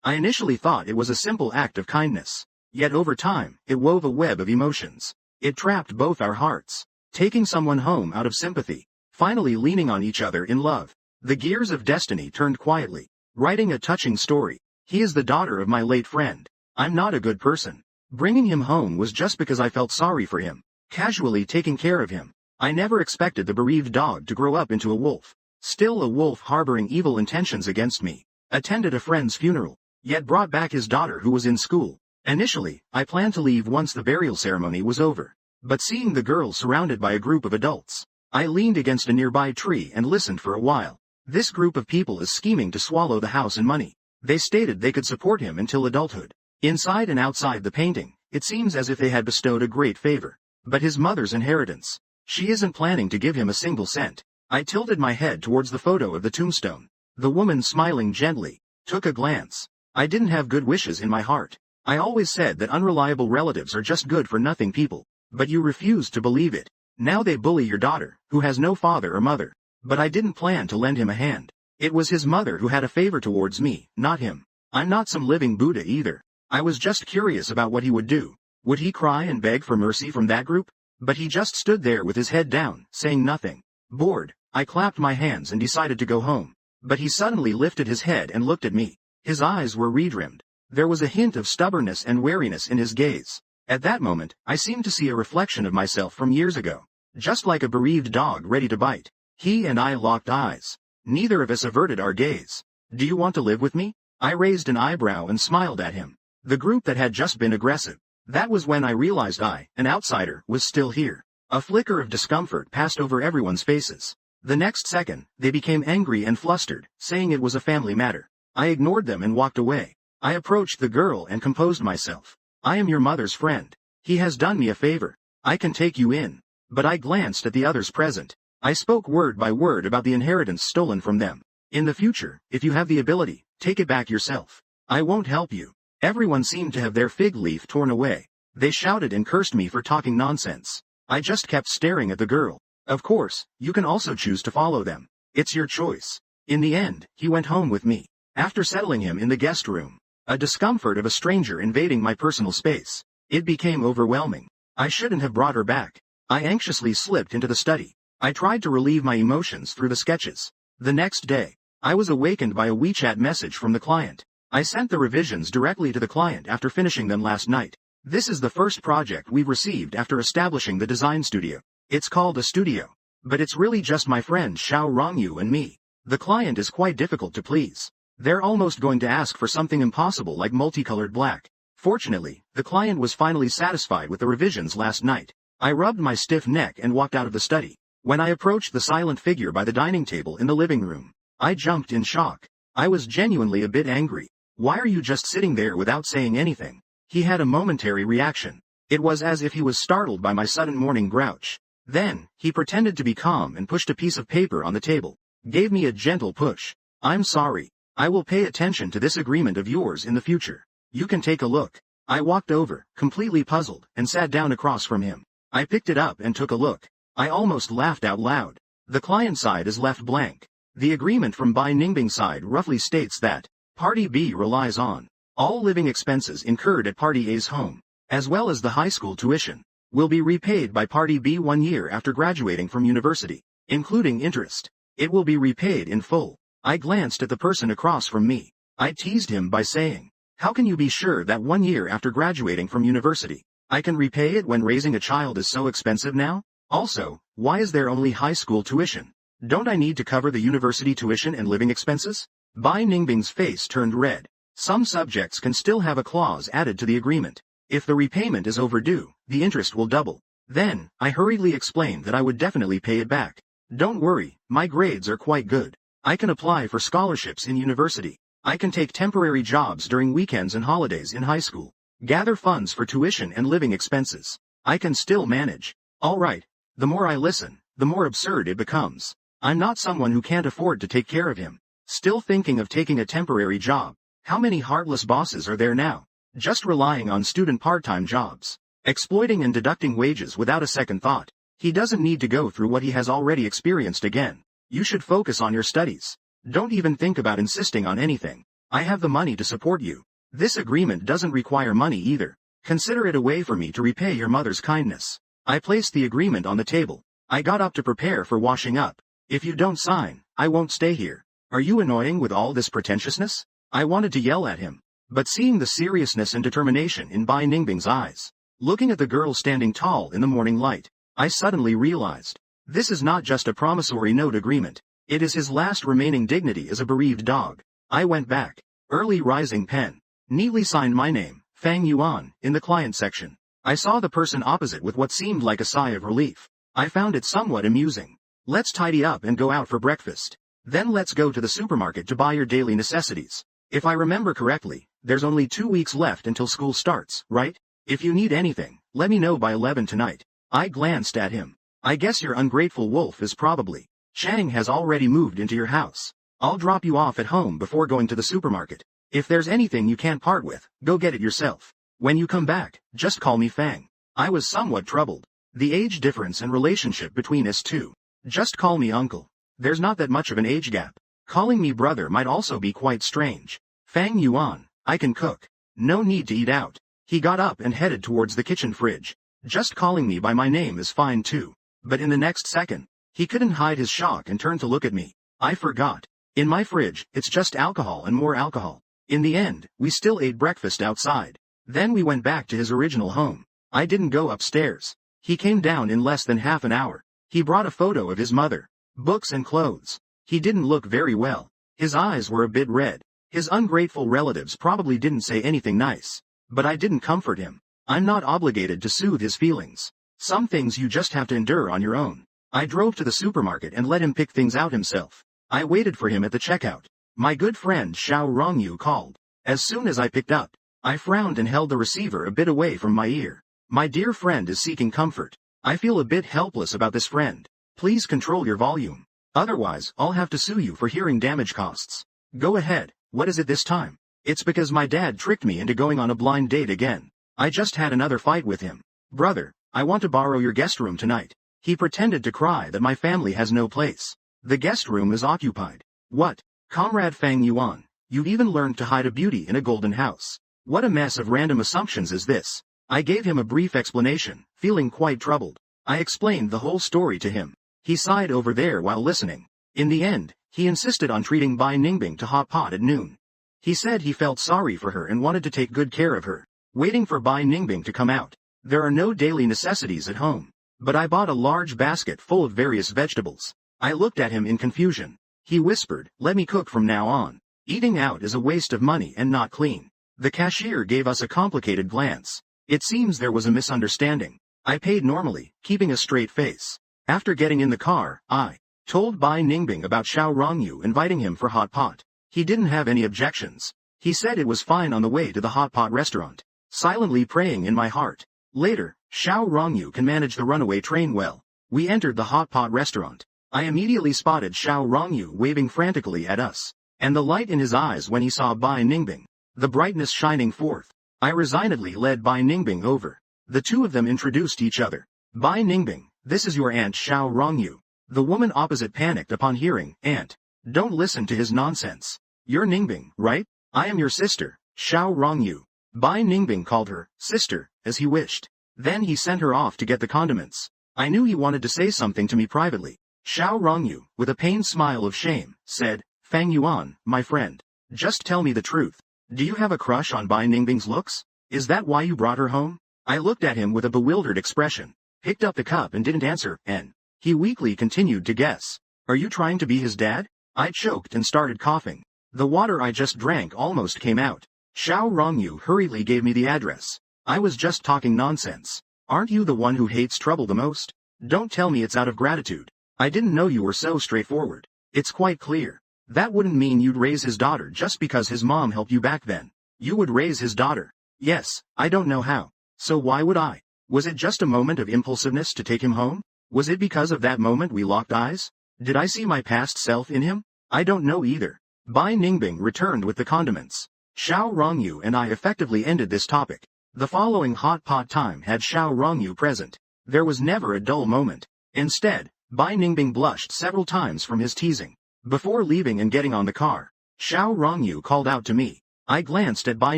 I initially thought it was a simple act of kindness. Yet over time, it wove a web of emotions. It trapped both our hearts. Taking someone home out of sympathy. Finally leaning on each other in love. The gears of destiny turned quietly. Writing a touching story. He is the daughter of my late friend. I'm not a good person. Bringing him home was just because I felt sorry for him. Casually taking care of him. I never expected the bereaved dog to grow up into a wolf. Still a wolf harboring evil intentions against me. Attended a friend's funeral. Yet brought back his daughter who was in school. Initially, I planned to leave once the burial ceremony was over. But seeing the girl surrounded by a group of adults, I leaned against a nearby tree and listened for a while. This group of people is scheming to swallow the house and money. They stated they could support him until adulthood. Inside and outside the painting, it seems as if they had bestowed a great favor. But his mother's inheritance. She isn't planning to give him a single cent. I tilted my head towards the photo of the tombstone. The woman smiling gently. Took a glance. I didn't have good wishes in my heart. I always said that unreliable relatives are just good for nothing people. But you refused to believe it. Now they bully your daughter, who has no father or mother. But I didn't plan to lend him a hand. It was his mother who had a favor towards me, not him. I'm not some living Buddha either. I was just curious about what he would do. Would he cry and beg for mercy from that group? But he just stood there with his head down, saying nothing. Bored, I clapped my hands and decided to go home. But he suddenly lifted his head and looked at me. His eyes were redrimmed. There was a hint of stubbornness and wariness in his gaze. At that moment, I seemed to see a reflection of myself from years ago. Just like a bereaved dog ready to bite. He and I locked eyes. Neither of us averted our gaze. Do you want to live with me? I raised an eyebrow and smiled at him. The group that had just been aggressive. That was when I realized I, an outsider, was still here. A flicker of discomfort passed over everyone's faces. The next second, they became angry and flustered, saying it was a family matter. I ignored them and walked away. I approached the girl and composed myself. I am your mother's friend. He has done me a favor. I can take you in. But I glanced at the others present. I spoke word by word about the inheritance stolen from them. In the future, if you have the ability, take it back yourself. I won't help you. Everyone seemed to have their fig leaf torn away. They shouted and cursed me for talking nonsense. I just kept staring at the girl. Of course, you can also choose to follow them. It's your choice. In the end, he went home with me. After settling him in the guest room, a discomfort of a stranger invading my personal space. It became overwhelming. I shouldn't have brought her back. I anxiously slipped into the study. I tried to relieve my emotions through the sketches. The next day, I was awakened by a WeChat message from the client. I sent the revisions directly to the client after finishing them last night. This is the first project we've received after establishing the design studio. It's called a studio. But it's really just my friend Xiao Rongyu and me. The client is quite difficult to please. They're almost going to ask for something impossible like multicolored black. Fortunately, the client was finally satisfied with the revisions last night. I rubbed my stiff neck and walked out of the study. When I approached the silent figure by the dining table in the living room, I jumped in shock. I was genuinely a bit angry. Why are you just sitting there without saying anything? He had a momentary reaction. It was as if he was startled by my sudden morning grouch. Then, he pretended to be calm and pushed a piece of paper on the table. Gave me a gentle push. I'm sorry. I will pay attention to this agreement of yours in the future. You can take a look. I walked over, completely puzzled, and sat down across from him. I picked it up and took a look. I almost laughed out loud. The client side is left blank. The agreement from Bai Ningbing's side roughly states that Party B relies on all living expenses incurred at Party A's home, as well as the high school tuition, will be repaid by Party B 1 year after graduating from university, including interest. It will be repaid in full. I glanced at the person across from me. I teased him by saying, how can you be sure that 1 year after graduating from university, I can repay it when raising a child is so expensive now? Also, why is there only high school tuition? Don't I need to cover the university tuition and living expenses? Bai Ningbing's face turned red. Some subjects can still have a clause added to the agreement. If the repayment is overdue, the interest will double. Then, I hurriedly explained that I would definitely pay it back. Don't worry, my grades are quite good. I can apply for scholarships in university. I can take temporary jobs during weekends and holidays in high school. Gather funds for tuition and living expenses. I can still manage. All right. The more I listen, the more absurd it becomes. I'm not someone who can't afford to take care of him. Still thinking of taking a temporary job. How many heartless bosses are there now? Just relying on student part-time jobs. Exploiting and deducting wages without a second thought. He doesn't need to go through what he has already experienced again. You should focus on your studies. Don't even think about insisting on anything. I have the money to support you. This agreement doesn't require money either. Consider it a way for me to repay your mother's kindness. I placed the agreement on the table. I got up to prepare for washing up. If you don't sign, I won't stay here. Are you annoying with all this pretentiousness? I wanted to yell at him, but seeing the seriousness and determination in Bai Ningbing's eyes, looking at the girl standing tall in the morning light, I suddenly realized, this is not just a promissory note agreement. It is his last remaining dignity as a bereaved dog. I went back. Early rising pen. Neatly signed my name, Fang Yuan, in the client section. I saw the person opposite with what seemed like a sigh of relief. I found it somewhat amusing. Let's tidy up and go out for breakfast. Then let's go to the supermarket to buy your daily necessities. If I remember correctly, there's only 2 weeks left until school starts, right? If you need anything, let me know by 11 tonight. I glanced at him. I guess your ungrateful wolf is probably. Chang has already moved into your house. I'll drop you off at home before going to the supermarket. If there's anything you can't part with, go get it yourself. When you come back, just call me Fang. I was somewhat troubled. The age difference and relationship between us two. Just call me uncle. There's not that much of an age gap. Calling me brother might also be quite strange. Fang Yuan, I can cook. No need to eat out. He got up and headed towards the kitchen fridge. Just calling me by my name is fine too. But in the next second, he couldn't hide his shock and turned to look at me. I forgot. In my fridge, it's just alcohol and more alcohol. In the end, we still ate breakfast outside. Then we went back to his original home. I didn't go upstairs. He came down in less than half an hour. He brought a photo of his mother, books and clothes. He didn't look very well. His eyes were a bit red. His ungrateful relatives probably didn't say anything nice. But I didn't comfort him. I'm not obligated to soothe his feelings. Some things you just have to endure on your own. I drove to the supermarket and let him pick things out himself. I waited for him at the checkout. My good friend Xiao Rongyu called. As soon as I picked up, I frowned and held the receiver a bit away from my ear. My dear friend is seeking comfort. I feel a bit helpless about this friend. Please control your volume. Otherwise, I'll have to sue you for hearing damage costs. Go ahead. What is it this time? It's because my dad tricked me into going on a blind date again. I just had another fight with him. Brother, I want to borrow your guest room tonight. He pretended to cry that my family has no place. The guest room is occupied. What? Comrade Fang Yuan, you've even learned to hide a beauty in a golden house. What a mess of random assumptions is this? I gave him a brief explanation, feeling quite troubled. I explained the whole story to him. He sighed over there while listening. In the end, he insisted on treating Bai Ningbing to hot pot at noon. He said he felt sorry for her and wanted to take good care of her. Waiting for Bai Ningbing to come out. There are no daily necessities at home. But I bought a large basket full of various vegetables. I looked at him in confusion. He whispered, let me cook from now on. Eating out is a waste of money and not clean. The cashier gave us a complicated glance. It seems there was a misunderstanding. I paid normally, keeping a straight face. After getting in the car, I told Bai Ningbing about Xiao Rongyu inviting him for hot pot. He didn't have any objections. He said it was fine on the way to the hot pot restaurant. Silently praying in my heart. Later, Xiao Rongyu can manage the runaway train well. We entered the hot pot restaurant. I immediately spotted Xiao Rongyu waving frantically at us, and the light in his eyes when he saw Bai Ningbing, the brightness shining forth. I resignedly led Bai Ningbing over. The two of them introduced each other. Bai Ningbing, this is your aunt Xiao Rongyu. The woman opposite panicked upon hearing, Aunt. Don't listen to his nonsense. You're Ningbing, right? I am your sister, Xiao Rongyu. Bai Ningbing called her, sister, as he wished. Then he sent her off to get the condiments. I knew he wanted to say something to me privately. Xiao Rongyu, with a pained smile of shame, said, Fang Yuan, my friend. Just tell me the truth. Do you have a crush on Bai Ningbing's looks? Is that why you brought her home? I looked at him with a bewildered expression, picked up the cup and didn't answer, and he weakly continued to guess. Are you trying to be his dad? I choked and started coughing. The water I just drank almost came out. Xiao Rongyu hurriedly gave me the address. I was just talking nonsense. Aren't you the one who hates trouble the most? Don't tell me it's out of gratitude. I didn't know you were so straightforward. It's quite clear. That wouldn't mean you'd raise his daughter just because his mom helped you back then. You would raise his daughter. Yes, I don't know how. So why would I? Was it just a moment of impulsiveness to take him home? Was it because of that moment we locked eyes? Did I see my past self in him? I don't know either. Bai Ningbing returned with the condiments. Xiao Rongyu and I effectively ended this topic. The following hot pot time had Xiao Rongyu present. There was never a dull moment. Instead, Bai Ningbing blushed several times from his teasing. Before leaving and getting on the car, Xiao Rongyu called out to me. I glanced at Bai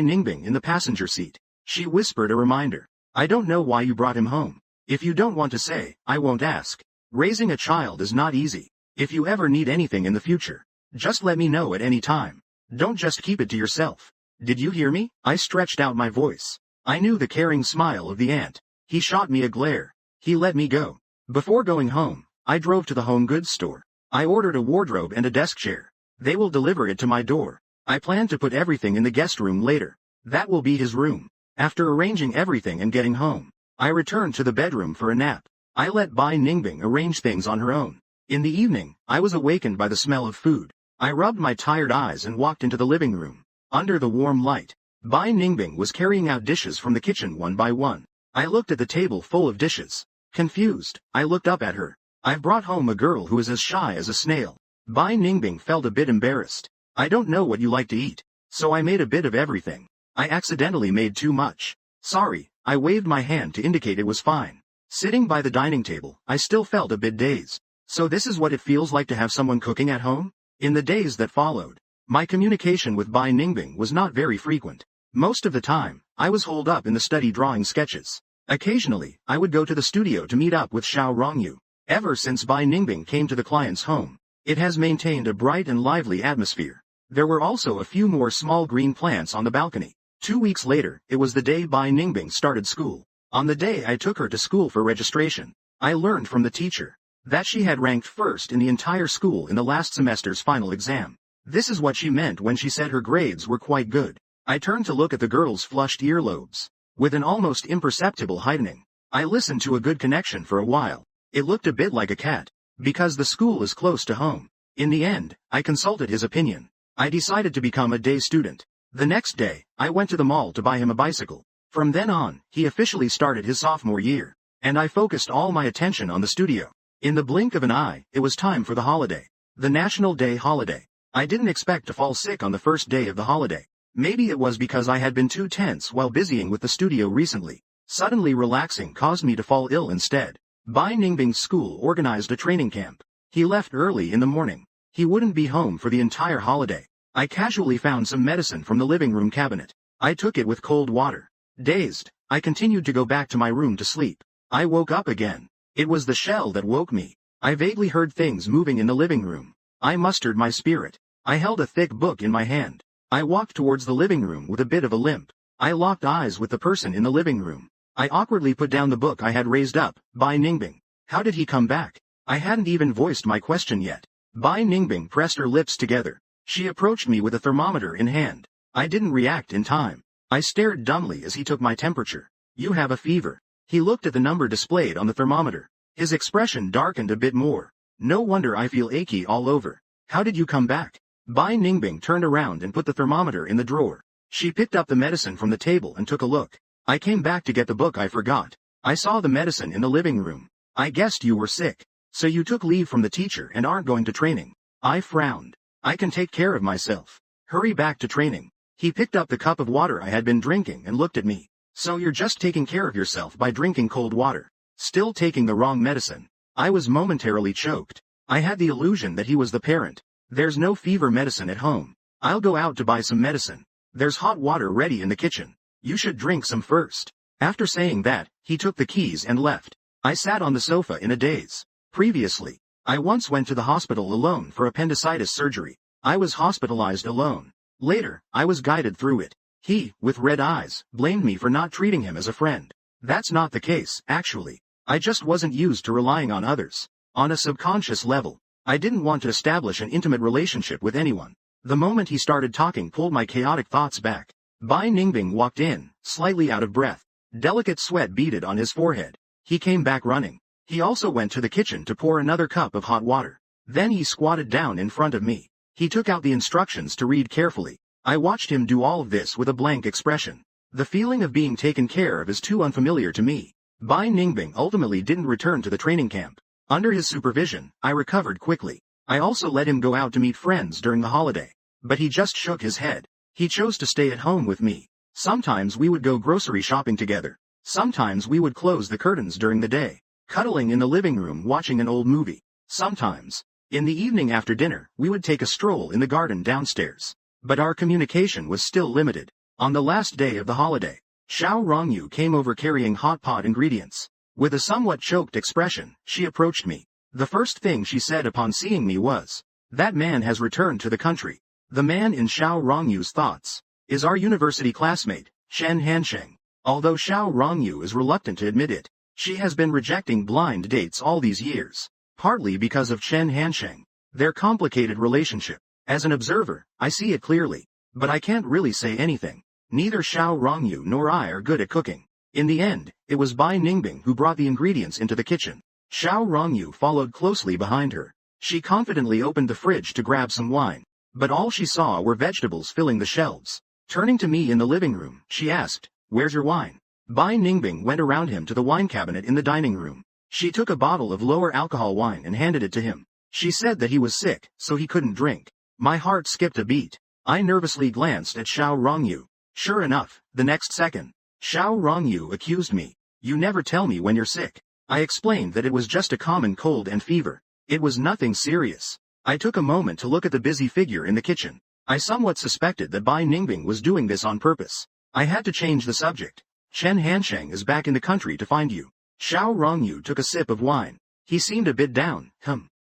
Ningbing in the passenger seat. She whispered a reminder. I don't know why you brought him home. If you don't want to say, I won't ask. Raising a child is not easy. If you ever need anything in the future, just let me know at any time. Don't just keep it to yourself. Did you hear me? I stretched out my voice. I knew the caring smile of the aunt. He shot me a glare. He let me go. Before going home, I drove to the home goods store. I ordered a wardrobe and a desk chair. They will deliver it to my door. I plan to put everything in the guest room later. That will be his room. After arranging everything and getting home, I returned to the bedroom for a nap. I let Bai Ningbing arrange things on her own. In the evening, I was awakened by the smell of food. I rubbed my tired eyes and walked into the living room. Under the warm light, Bai Ningbing was carrying out dishes from the kitchen one by one. I looked at the table full of dishes. Confused, I looked up at her. I've brought home a girl who is as shy as a snail. Bai Ningbing felt a bit embarrassed. I don't know what you like to eat, so I made a bit of everything. I accidentally made too much. Sorry, I waved my hand to indicate it was fine. Sitting by the dining table, I still felt a bit dazed. So this is what it feels like to have someone cooking at home? In the days that followed, my communication with Bai Ningbing was not very frequent. Most of the time, I was holed up in the study drawing sketches. Occasionally, I would go to the studio to meet up with Xiao Rongyu. Ever since Bai Ningbing came to the client's home, it has maintained a bright and lively atmosphere. There were also a few more small green plants on the balcony. 2 weeks later, it was the day Bai Ningbing started school. On the day I took her to school for registration, I learned from the teacher that she had ranked first in the entire school in the last semester's final exam. This is what she meant when she said her grades were quite good. I turned to look at the girl's flushed earlobes. With an almost imperceptible heightening, I listened to a good connection for a while. It looked a bit like a cat, because the school is close to home. In the end, I consulted his opinion. I decided to become a day student. The next day, I went to the mall to buy him a bicycle. From then on, he officially started his sophomore year, and I focused all my attention on the studio. In the blink of an eye, it was time for the holiday. The National Day holiday. I didn't expect to fall sick on the first day of the holiday. Maybe it was because I had been too tense while busying with the studio recently. Suddenly relaxing caused me to fall ill instead. Bai Ningbing's school organized a training camp. He left early in the morning. He wouldn't be home for the entire holiday. I casually found some medicine from the living room cabinet. I took it with cold water. Dazed, I continued to go back to my room to sleep. I woke up again. It was the shell that woke me. I vaguely heard things moving in the living room. I mustered my spirit. I held a thick book in my hand. I walked towards the living room with a bit of a limp. I locked eyes with the person in the living room. I awkwardly put down the book I had raised up. Bai Ningbing. How did he come back? I hadn't even voiced my question yet. Bai Ningbing pressed her lips together. She approached me with a thermometer in hand. I didn't react in time. I stared dumbly as he took my temperature. You have a fever. He looked at the number displayed on the thermometer. His expression darkened a bit more. No wonder I feel achy all over. How did you come back? Bai Ningbing turned around and put the thermometer in the drawer. She picked up the medicine from the table and took a look. I came back to get the book I forgot. I saw the medicine in the living room. I guessed you were sick. So you took leave from the teacher and aren't going to training. I frowned. I can take care of myself. Hurry back to training. He picked up the cup of water I had been drinking and looked at me. So you're just taking care of yourself by drinking cold water. Still taking the wrong medicine. I was momentarily choked. I had the illusion that he was the parent. There's no fever medicine at home. I'll go out to buy some medicine. There's hot water ready in the kitchen. You should drink some first. After saying that, he took the keys and left. I sat on the sofa in a daze. Previously, I once went to the hospital alone for appendicitis surgery. I was hospitalized alone. Later, I was guided through it. He, with red eyes, blamed me for not treating him as a friend. That's not the case, actually. I just wasn't used to relying on others. On a subconscious level, I didn't want to establish an intimate relationship with anyone. The moment he started talking pulled my chaotic thoughts back. Bai Ningbing walked in, slightly out of breath. Delicate sweat beaded on his forehead. He came back running. He also went to the kitchen to pour another cup of hot water. Then he squatted down in front of me. He took out the instructions to read carefully. I watched him do all of this with a blank expression. The feeling of being taken care of is too unfamiliar to me. Bai Ningbing ultimately didn't return to the training camp. Under his supervision, I recovered quickly. I also let him go out to meet friends during the holiday. But he just shook his head. He chose to stay at home with me. Sometimes we would go grocery shopping together. Sometimes we would close the curtains during the day, cuddling in the living room watching an old movie. Sometimes, In the evening after dinner, we would take a stroll in the garden downstairs. But our communication was still limited. On the last day of the holiday, Xiao Rongyu came over carrying hot pot ingredients. With a somewhat choked expression, she approached me. The first thing she said upon seeing me was, "That man has returned to the country." The man in Xiao Rongyu's thoughts is our university classmate, Chen Hansheng. Although Xiao Rongyu is reluctant to admit it, she has been rejecting blind dates all these years, partly because of Chen Hansheng, their complicated relationship. As an observer, I see it clearly, but I can't really say anything. Neither Xiao Rongyu nor I are good at cooking. In the end, it was Bai Ningbing who brought the ingredients into the kitchen. Xiao Rongyu followed closely behind her. She confidently opened the fridge to grab some wine, but all she saw were vegetables filling the shelves. Turning to me in the living room, she asked, "Where's your wine?" Bai Ningbing went around him to the wine cabinet in the dining room. She took a bottle of lower alcohol wine and handed it to him. She said that he was sick, so he couldn't drink. My heart skipped a beat. I nervously glanced at Xiao Rongyu. Sure enough, the next second, Xiao Rongyu accused me. "You never tell me when you're sick." I explained that it was just a common cold and fever. It was nothing serious. I took a moment to look at the busy figure in the kitchen. I somewhat suspected that Bai Ningbing was doing this on purpose. I had to change the subject. "Chen Hansheng is back in the country to find you." Xiao Rongyu took a sip of wine. He seemed a bit down.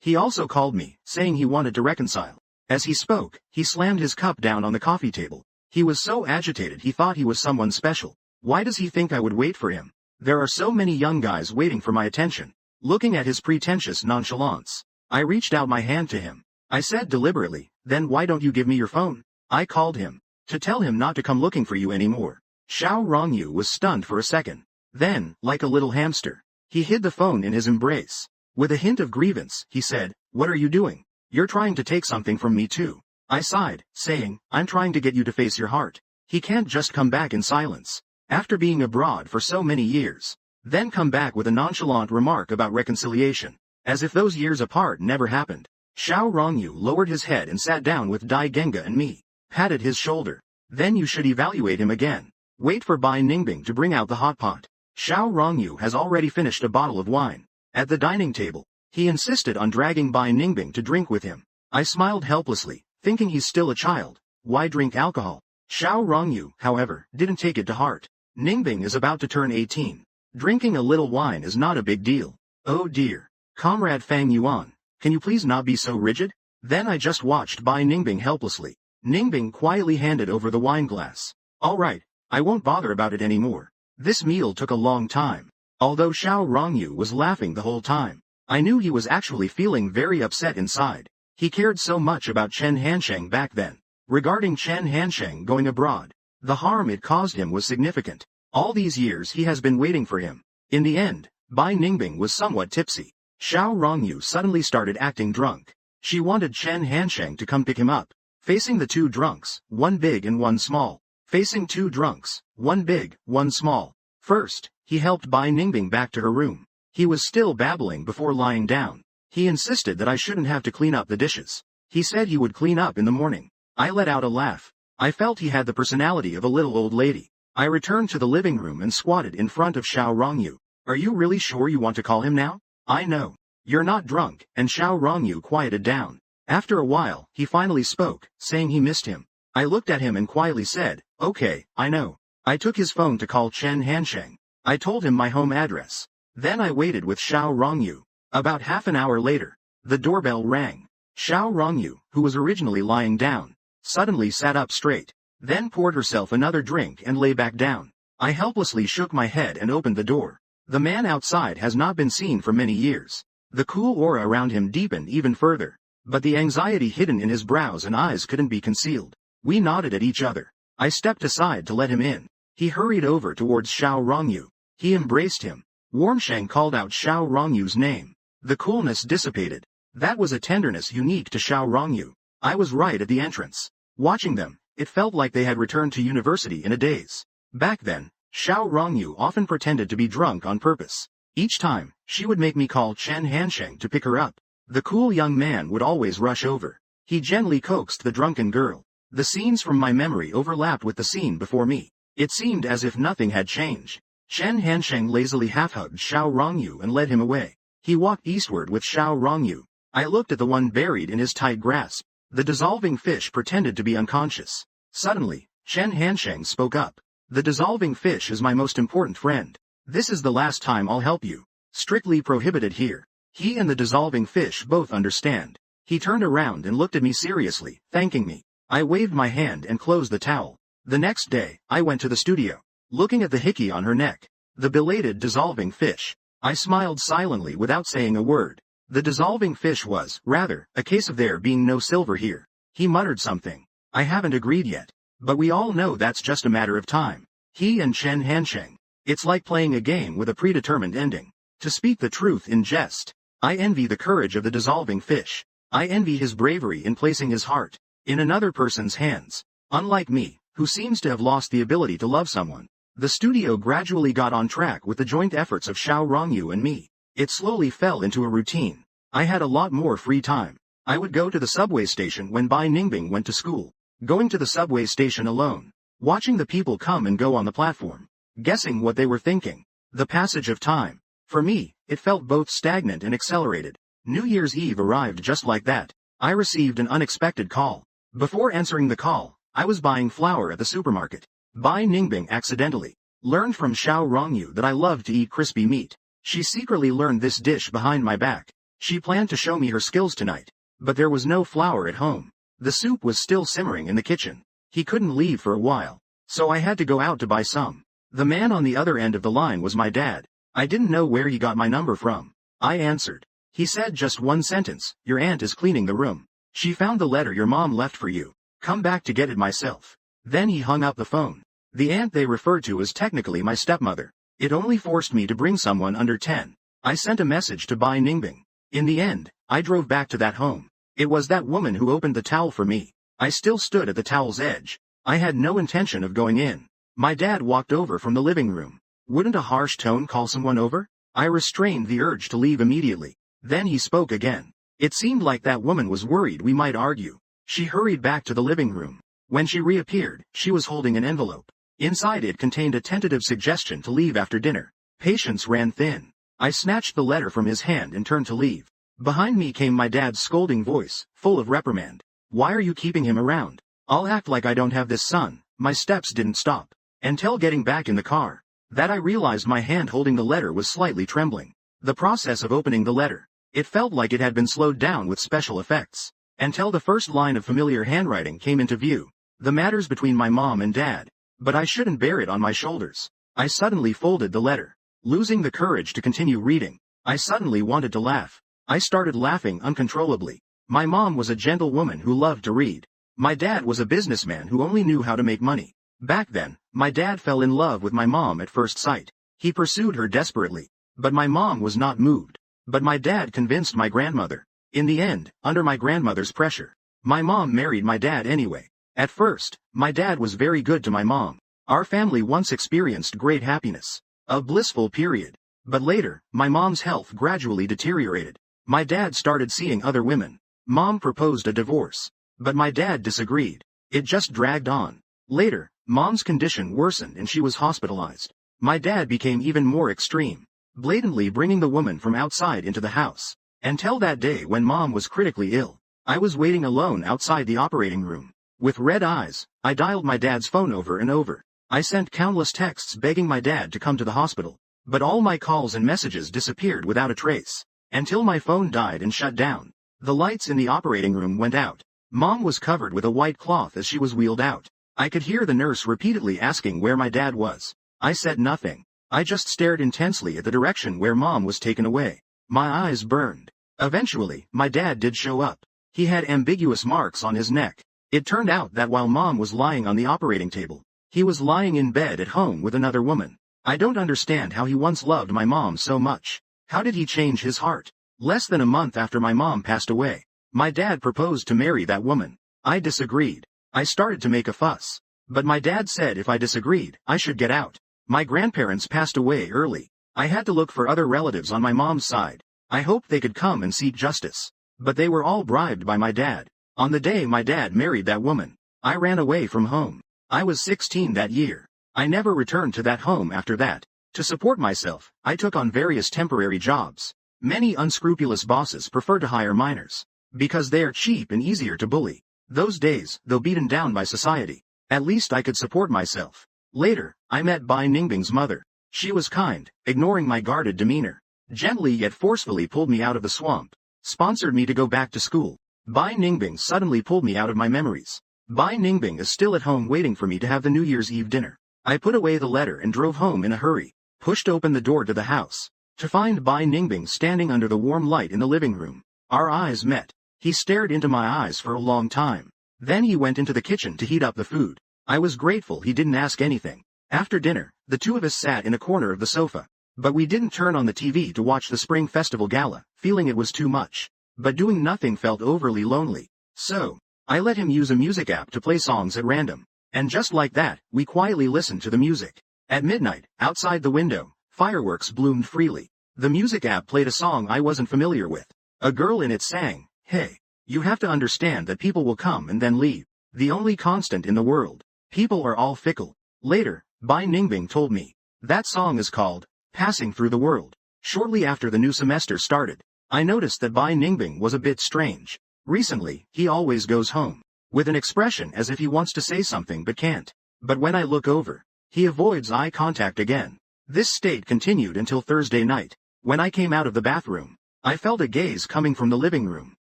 He also called me, saying he wanted to reconcile. As he spoke, he slammed his cup down on the coffee table. He was so agitated he thought he was someone special. Why does he think I would wait for him? There are so many young guys waiting for my attention. Looking at his pretentious nonchalance, I reached out my hand to him. I said deliberately, "Then why don't you give me your phone?" I called him to tell him not to come looking for you anymore. Xiao Rongyu was stunned for a second. Then, like a little hamster, he hid the phone in his embrace. With a hint of grievance, he said, "What are you doing? You're trying to take something from me too." I sighed, saying, "I'm trying to get you to face your heart." He can't just come back in silence, after being abroad for so many years, then come back with a nonchalant remark about reconciliation, as if those years apart never happened. Xiao Rongyu lowered his head and sat down with Dai Genga and me, patted his shoulder. "Then you should evaluate him again. Wait for Bai Ningbing to bring out the hot pot." Xiao Rongyu has already finished a bottle of wine. At the dining table, he insisted on dragging Bai Ningbing to drink with him. I smiled helplessly, thinking he's still a child. Why drink alcohol? Xiao Rongyu, however, didn't take it to heart. Ningbing is about to turn 18. Drinking a little wine is not a big deal. Oh dear. Comrade Fang Yuan, can you please not be so rigid? Then I just watched Bai Ningbing helplessly. Ningbing quietly handed over the wine glass. All right, I won't bother about it anymore. This meal took a long time. Although Xiao Rongyu was laughing the whole time, I knew he was actually feeling very upset inside. He cared so much about Chen Hansheng back then. Regarding Chen Hansheng going abroad, the harm it caused him was significant. All these years he has been waiting for him. In the end, Bai Ningbing was somewhat tipsy. Xiao Rongyu suddenly started acting drunk. She wanted Chen Hansheng to come pick him up. Facing the two drunks, one big and one small. Facing two drunks, one big, one small. First, he helped Bai Ningbing back to her room. He was still babbling before lying down. He insisted that I shouldn't have to clean up the dishes. He said he would clean up in the morning. I let out a laugh. I felt he had the personality of a little old lady. I returned to the living room and squatted in front of Xiao Rongyu. "Are you really sure you want to call him now?" "I know. You're not drunk," and Xiao Rongyu quieted down. After a while, he finally spoke, saying he missed him. I looked at him and quietly said, "Okay, I know." I took his phone to call Chen Hansheng. I told him my home address. Then I waited with Xiao Rongyu. About half an hour later, the doorbell rang. Xiao Rongyu, who was originally lying down, suddenly sat up straight, then poured herself another drink and lay back down. I helplessly shook my head and opened the door. The man outside has not been seen for many years. The cool aura around him deepened even further, but the anxiety hidden in his brows and eyes couldn't be concealed. We nodded at each other. I stepped aside to let him in. He hurried over towards Xiao Rongyu. He embraced him. Warmsheng called out Xiao Rongyu's name. The coolness dissipated. That was a tenderness unique to Xiao Rongyu. I was right at the entrance. Watching them, it felt like they had returned to university in a daze. Back then, Xiao Rongyu often pretended to be drunk on purpose. Each time, she would make me call Chen Hansheng to pick her up. The cool young man would always rush over. He gently coaxed the drunken girl. The scenes from my memory overlapped with the scene before me. It seemed as if nothing had changed. Chen Hansheng lazily half-hugged Xiao Rongyu and led him away. He walked eastward with Xiao Rongyu. I looked at the one buried in his tight grasp. The dissolving fish pretended to be unconscious. Suddenly, Chen Hansheng spoke up. The dissolving fish is my most important friend. This is the last time I'll help you. Strictly prohibited here. He and the dissolving fish both understand. He turned around and looked at me seriously, thanking me. I waved my hand and closed the towel. The next day, I went to the studio. Looking at the hickey on her neck, the belated dissolving fish, I smiled silently without saying a word. The dissolving fish was, rather, a case of there being no silver here. He muttered something. I haven't agreed yet. But we all know that's just a matter of time. He and Chen Hansheng. It's like playing a game with a predetermined ending. To speak the truth in jest, I envy the courage of the dissolving fish. I envy his bravery in placing his heart in another person's hands. Unlike me, who seems to have lost the ability to love someone. The studio gradually got on track with the joint efforts of Xiao Rongyu and me. It slowly fell into a routine. I had a lot more free time. I would go to the subway station when Bai Ningbing went to school. Going to the subway station alone. Watching the people come and go on the platform. Guessing what they were thinking. The passage of time. For me, it felt both stagnant and accelerated. New Year's Eve arrived just like that. I received an unexpected call. Before answering the call, I was buying flour at the supermarket. Bai Ningbing accidentally learned from Xiao Rongyu that I loved to eat crispy meat. She secretly learned this dish behind my back. She planned to show me her skills tonight. But there was no flour at home. The soup was still simmering in the kitchen. He couldn't leave for a while. So I had to go out to buy some. The man on the other end of the line was my dad. I didn't know where he got my number from. I answered. He said just one sentence, your aunt is cleaning the room. She found the letter your mom left for you. Come back to get it myself. Then he hung up the phone. The aunt they referred to is technically my stepmother. It only forced me to bring someone under 10. I sent a message to Bai Ningbing. In the end, I drove back to that home. It was that woman who opened the towel for me. I still stood at the towel's edge. I had no intention of going in. My dad walked over from the living room. Wouldn't a harsh tone call someone over? I restrained the urge to leave immediately. Then he spoke again. It seemed like that woman was worried we might argue. She hurried back to the living room. When she reappeared, she was holding an envelope. Inside it contained a tentative suggestion to leave after dinner. Patience ran thin. I snatched the letter from his hand and turned to leave. Behind me came my dad's scolding voice, full of reprimand. Why are you keeping him around? I'll act like I don't have this son. My steps didn't stop. Until getting back in the car. That I realized my hand holding the letter was slightly trembling. The process of opening the letter. It felt like it had been slowed down with special effects. Until the first line of familiar handwriting came into view. The matters between my mom and dad. But I shouldn't bear it on my shoulders. I suddenly folded the letter. Losing the courage to continue reading. I suddenly wanted to laugh. I started laughing uncontrollably. My mom was a gentle woman who loved to read. My dad was a businessman who only knew how to make money. Back then, my dad fell in love with my mom at first sight. He pursued her desperately. But my mom was not moved. But my dad convinced my grandmother. In the end, under my grandmother's pressure, my mom married my dad anyway. At first, my dad was very good to my mom. Our family once experienced great happiness. A blissful period. But later, my mom's health gradually deteriorated. My dad started seeing other women. Mom proposed a divorce. But my dad disagreed. It just dragged on. Later, mom's condition worsened and she was hospitalized. My dad became even more extreme, blatantly bringing the woman from outside into the house. Until that day when mom was critically ill, I was waiting alone outside the operating room. With red eyes, I dialed my dad's phone over and over. I sent countless texts begging my dad to come to the hospital. But all my calls and messages disappeared without a trace. Until my phone died and shut down. The lights in the operating room went out. Mom was covered with a white cloth as she was wheeled out. I could hear the nurse repeatedly asking where my dad was. I said nothing. I just stared intensely at the direction where mom was taken away. My eyes burned. Eventually, my dad did show up. He had ambiguous marks on his neck. It turned out that while mom was lying on the operating table, he was lying in bed at home with another woman. I don't understand how he once loved my mom so much. How did he change his heart? Less than a month after my mom passed away, my dad proposed to marry that woman. I disagreed. I started to make a fuss. But my dad said if I disagreed, I should get out. My grandparents passed away early. I had to look for other relatives on my mom's side. I hoped they could come and seek justice. But they were all bribed by my dad. On the day my dad married that woman, I ran away from home. I was 16 that year. I never returned to that home after that. To support myself, I took on various temporary jobs. Many unscrupulous bosses prefer to hire minors, because they are cheap and easier to bully. Those days, though beaten down by society, at least I could support myself. Later, I met Bai Ningbing's mother. She was kind, ignoring my guarded demeanor. Gently yet forcefully pulled me out of the swamp. Sponsored me to go back to school. Bai Ningbing suddenly pulled me out of my memories. Bai Ningbing is still at home waiting for me to have the New Year's Eve dinner. I put away the letter and drove home in a hurry. Pushed open the door to the house, to find Bai Ningbing standing under the warm light in the living room. Our eyes met. He stared into my eyes for a long time. Then he went into the kitchen to heat up the food. I was grateful he didn't ask anything. After dinner, the two of us sat in a corner of the sofa. But we didn't turn on the TV to watch the Spring Festival Gala, feeling it was too much. But doing nothing felt overly lonely. So, I let him use a music app to play songs at random. And just like that, we quietly listened to the music. At midnight, outside the window, fireworks bloomed freely. The music app played a song I wasn't familiar with. A girl in it sang, "Hey, you have to understand that people will come and then leave. The only constant in the world. People are all fickle." Later, Bai Ningbing told me, that song is called, "Passing Through the World." Shortly after the new semester started, I noticed that Bai Ningbing was a bit strange. Recently, he always goes home, with an expression as if he wants to say something but can't. But when I look over, he avoids eye contact again. This state continued until Thursday night. When I came out of the bathroom, I felt a gaze coming from the living room.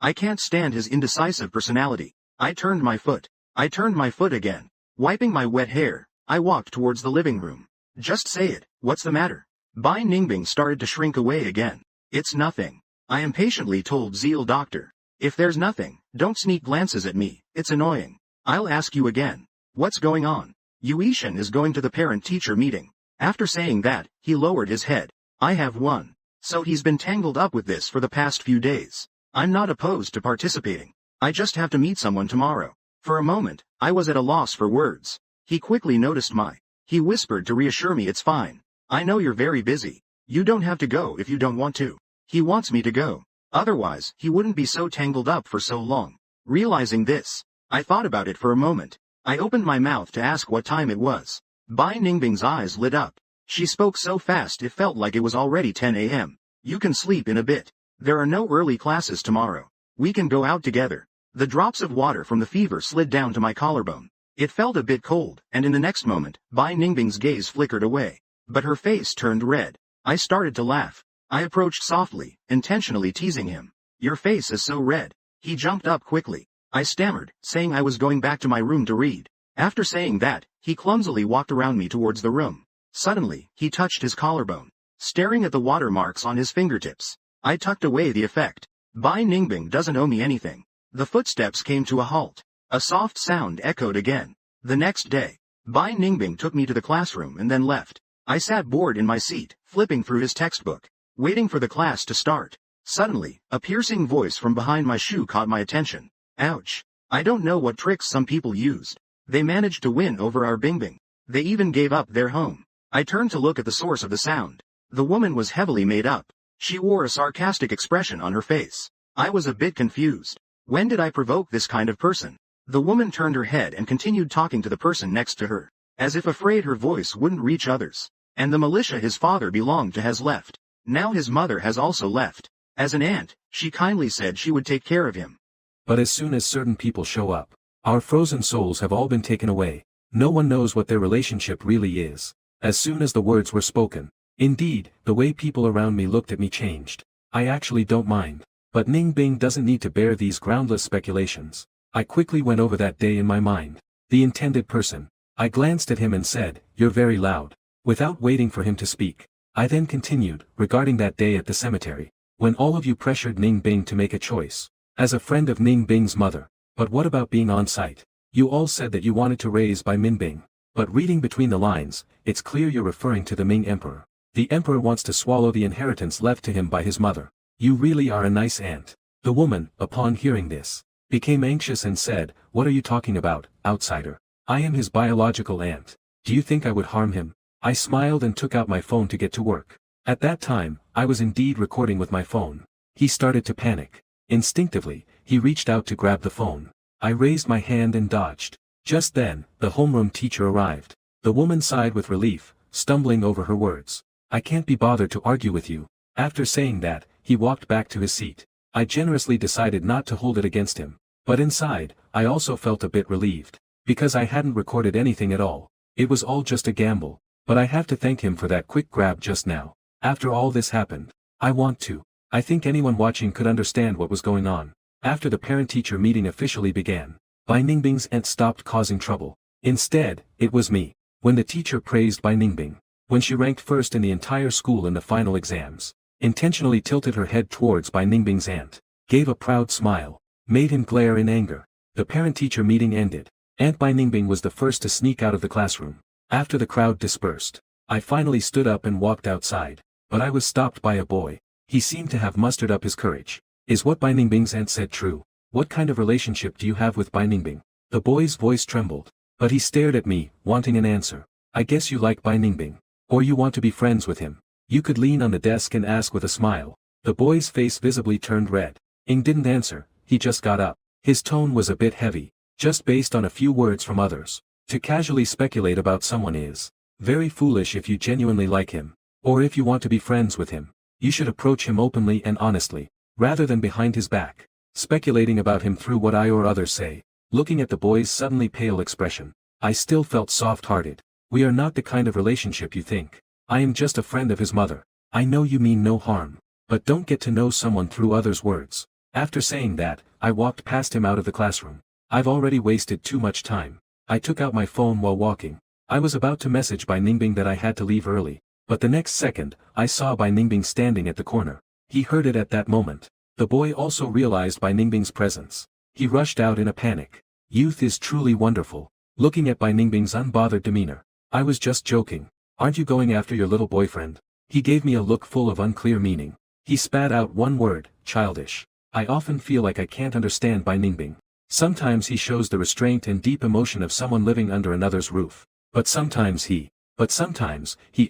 I can't stand his indecisive personality. I turned my foot again. Wiping my wet hair, I walked towards the living room. "Just say it, what's the matter?" Bai Ningbing started to shrink away again. "It's nothing," I impatiently told Zeal Doctor. "If there's nothing, don't sneak glances at me, it's annoying." "I'll ask you again. What's going on?" "Yuishan is going to the parent-teacher meeting." After saying that, he lowered his head. "I have one. So he's been tangled up with this for the past few days. I'm not opposed to participating. I just have to meet someone tomorrow." For a moment, I was at a loss for words. He quickly noticed He whispered to reassure me, "It's fine. I know you're very busy. You don't have to go if you don't want to." He wants me to go. Otherwise, he wouldn't be so tangled up for so long. Realizing this, I thought about it for a moment. I opened my mouth to ask what time it was. Bai Ningbing's eyes lit up. She spoke so fast it felt like it was already 10 a.m. "You can sleep in a bit. There are no early classes tomorrow. We can go out together." The drops of water from the fever slid down to my collarbone. It felt a bit cold, and in the next moment, Bai Ningbing's gaze flickered away. But her face turned red. I started to laugh. I approached softly, intentionally teasing him. "Your face is so red." He jumped up quickly. I stammered, saying I was going back to my room to read. After saying that, he clumsily walked around me towards the room. Suddenly, he touched his collarbone, staring at the watermarks on his fingertips. I tucked away the effect. Bai Ningbing doesn't owe me anything. The footsteps came to a halt. A soft sound echoed again. The next day, Bai Ningbing took me to the classroom and then left. I sat bored in my seat, flipping through his textbook, waiting for the class to start. Suddenly, a piercing voice from behind my shoe caught my attention. "Ouch. I don't know what tricks some people used. They managed to win over our Bingbing. They even gave up their home." I turned to look at the source of the sound. The woman was heavily made up. She wore a sarcastic expression on her face. I was a bit confused. When did I provoke this kind of person? The woman turned her head and continued talking to the person next to her, as if afraid her voice wouldn't reach others. "And the militia his father belonged to has left. Now his mother has also left. As an aunt, she kindly said she would take care of him. But as soon as certain people show up, our frozen souls have all been taken away. No one knows what their relationship really is." As soon as the words were spoken, indeed, the way people around me looked at me changed. I actually don't mind. But Ning Bing doesn't need to bear these groundless speculations. I quickly went over that day in my mind. The intended person. I glanced at him and said, "You're very loud." Without waiting for him to speak, I then continued, regarding that day at the cemetery, when all of you pressured Ning Bing to make a choice. As a friend of Ning Bing's mother. But what about being on site? You all said that you wanted to raise by Min Bing. But reading between the lines, it's clear you're referring to the Ming Emperor. The Emperor wants to swallow the inheritance left to him by his mother. You really are a nice aunt. The woman, upon hearing this, became anxious and said, "What are you talking about, outsider? I am his biological aunt. Do you think I would harm him?" I smiled and took out my phone to get to work. At that time, I was indeed recording with my phone. He started to panic. Instinctively, he reached out to grab the phone. I raised my hand and dodged. Just then, the homeroom teacher arrived. The woman sighed with relief, stumbling over her words. "I can't be bothered to argue with you." After saying that, he walked back to his seat. I generously decided not to hold it against him. But inside, I also felt a bit relieved. Because I hadn't recorded anything at all. It was all just a gamble. But I have to thank him for that quick grab just now. After all this happened, I think anyone watching could understand what was going on. After the parent-teacher meeting officially began, Bai Ningbing's aunt stopped causing trouble. Instead, it was me. When the teacher praised Bai Ningbing, when she ranked first in the entire school in the final exams, intentionally tilted her head towards Bai Ningbing's aunt, gave a proud smile, made him glare in anger. The parent-teacher meeting ended. Aunt Bai Ningbing was the first to sneak out of the classroom. After the crowd dispersed, I finally stood up and walked outside, but I was stopped by a boy. He seemed to have mustered up his courage. Is what Bai Ningbing's aunt said true? What kind of relationship do you have with Bai Ningbing? The boy's voice trembled, but he stared at me, wanting an answer. I guess you like Bai Ningbing. Or you want to be friends with him. You could lean on the desk and ask with a smile. The boy's face visibly turned red. Ing didn't answer, he just got up. His tone was a bit heavy, just based on a few words from others. To casually speculate about someone is very foolish if you genuinely like him, or if you want to be friends with him. You should approach him openly and honestly, rather than behind his back, speculating about him through what I or others say. Looking at the boy's suddenly pale expression, I still felt soft-hearted. We are not the kind of relationship you think. I am just a friend of his mother. I know you mean no harm, but don't get to know someone through others' words. After saying that, I walked past him out of the classroom. I've already wasted too much time. I took out my phone while walking. I was about to message Bai Ningbing that I had to leave early, but the next second, I saw Bai Ningbing standing at the corner. He heard it at that moment. The boy also realized Bai Ningbing's presence. He rushed out in a panic. Youth is truly wonderful. Looking at Bai Ningbing's unbothered demeanor, I was just joking. Aren't you going after your little boyfriend? He gave me a look full of unclear meaning. He spat out one word, childish. I often feel like I can't understand Bai Ningbing. Sometimes he shows the restraint and deep emotion of someone living under another's roof. But sometimes he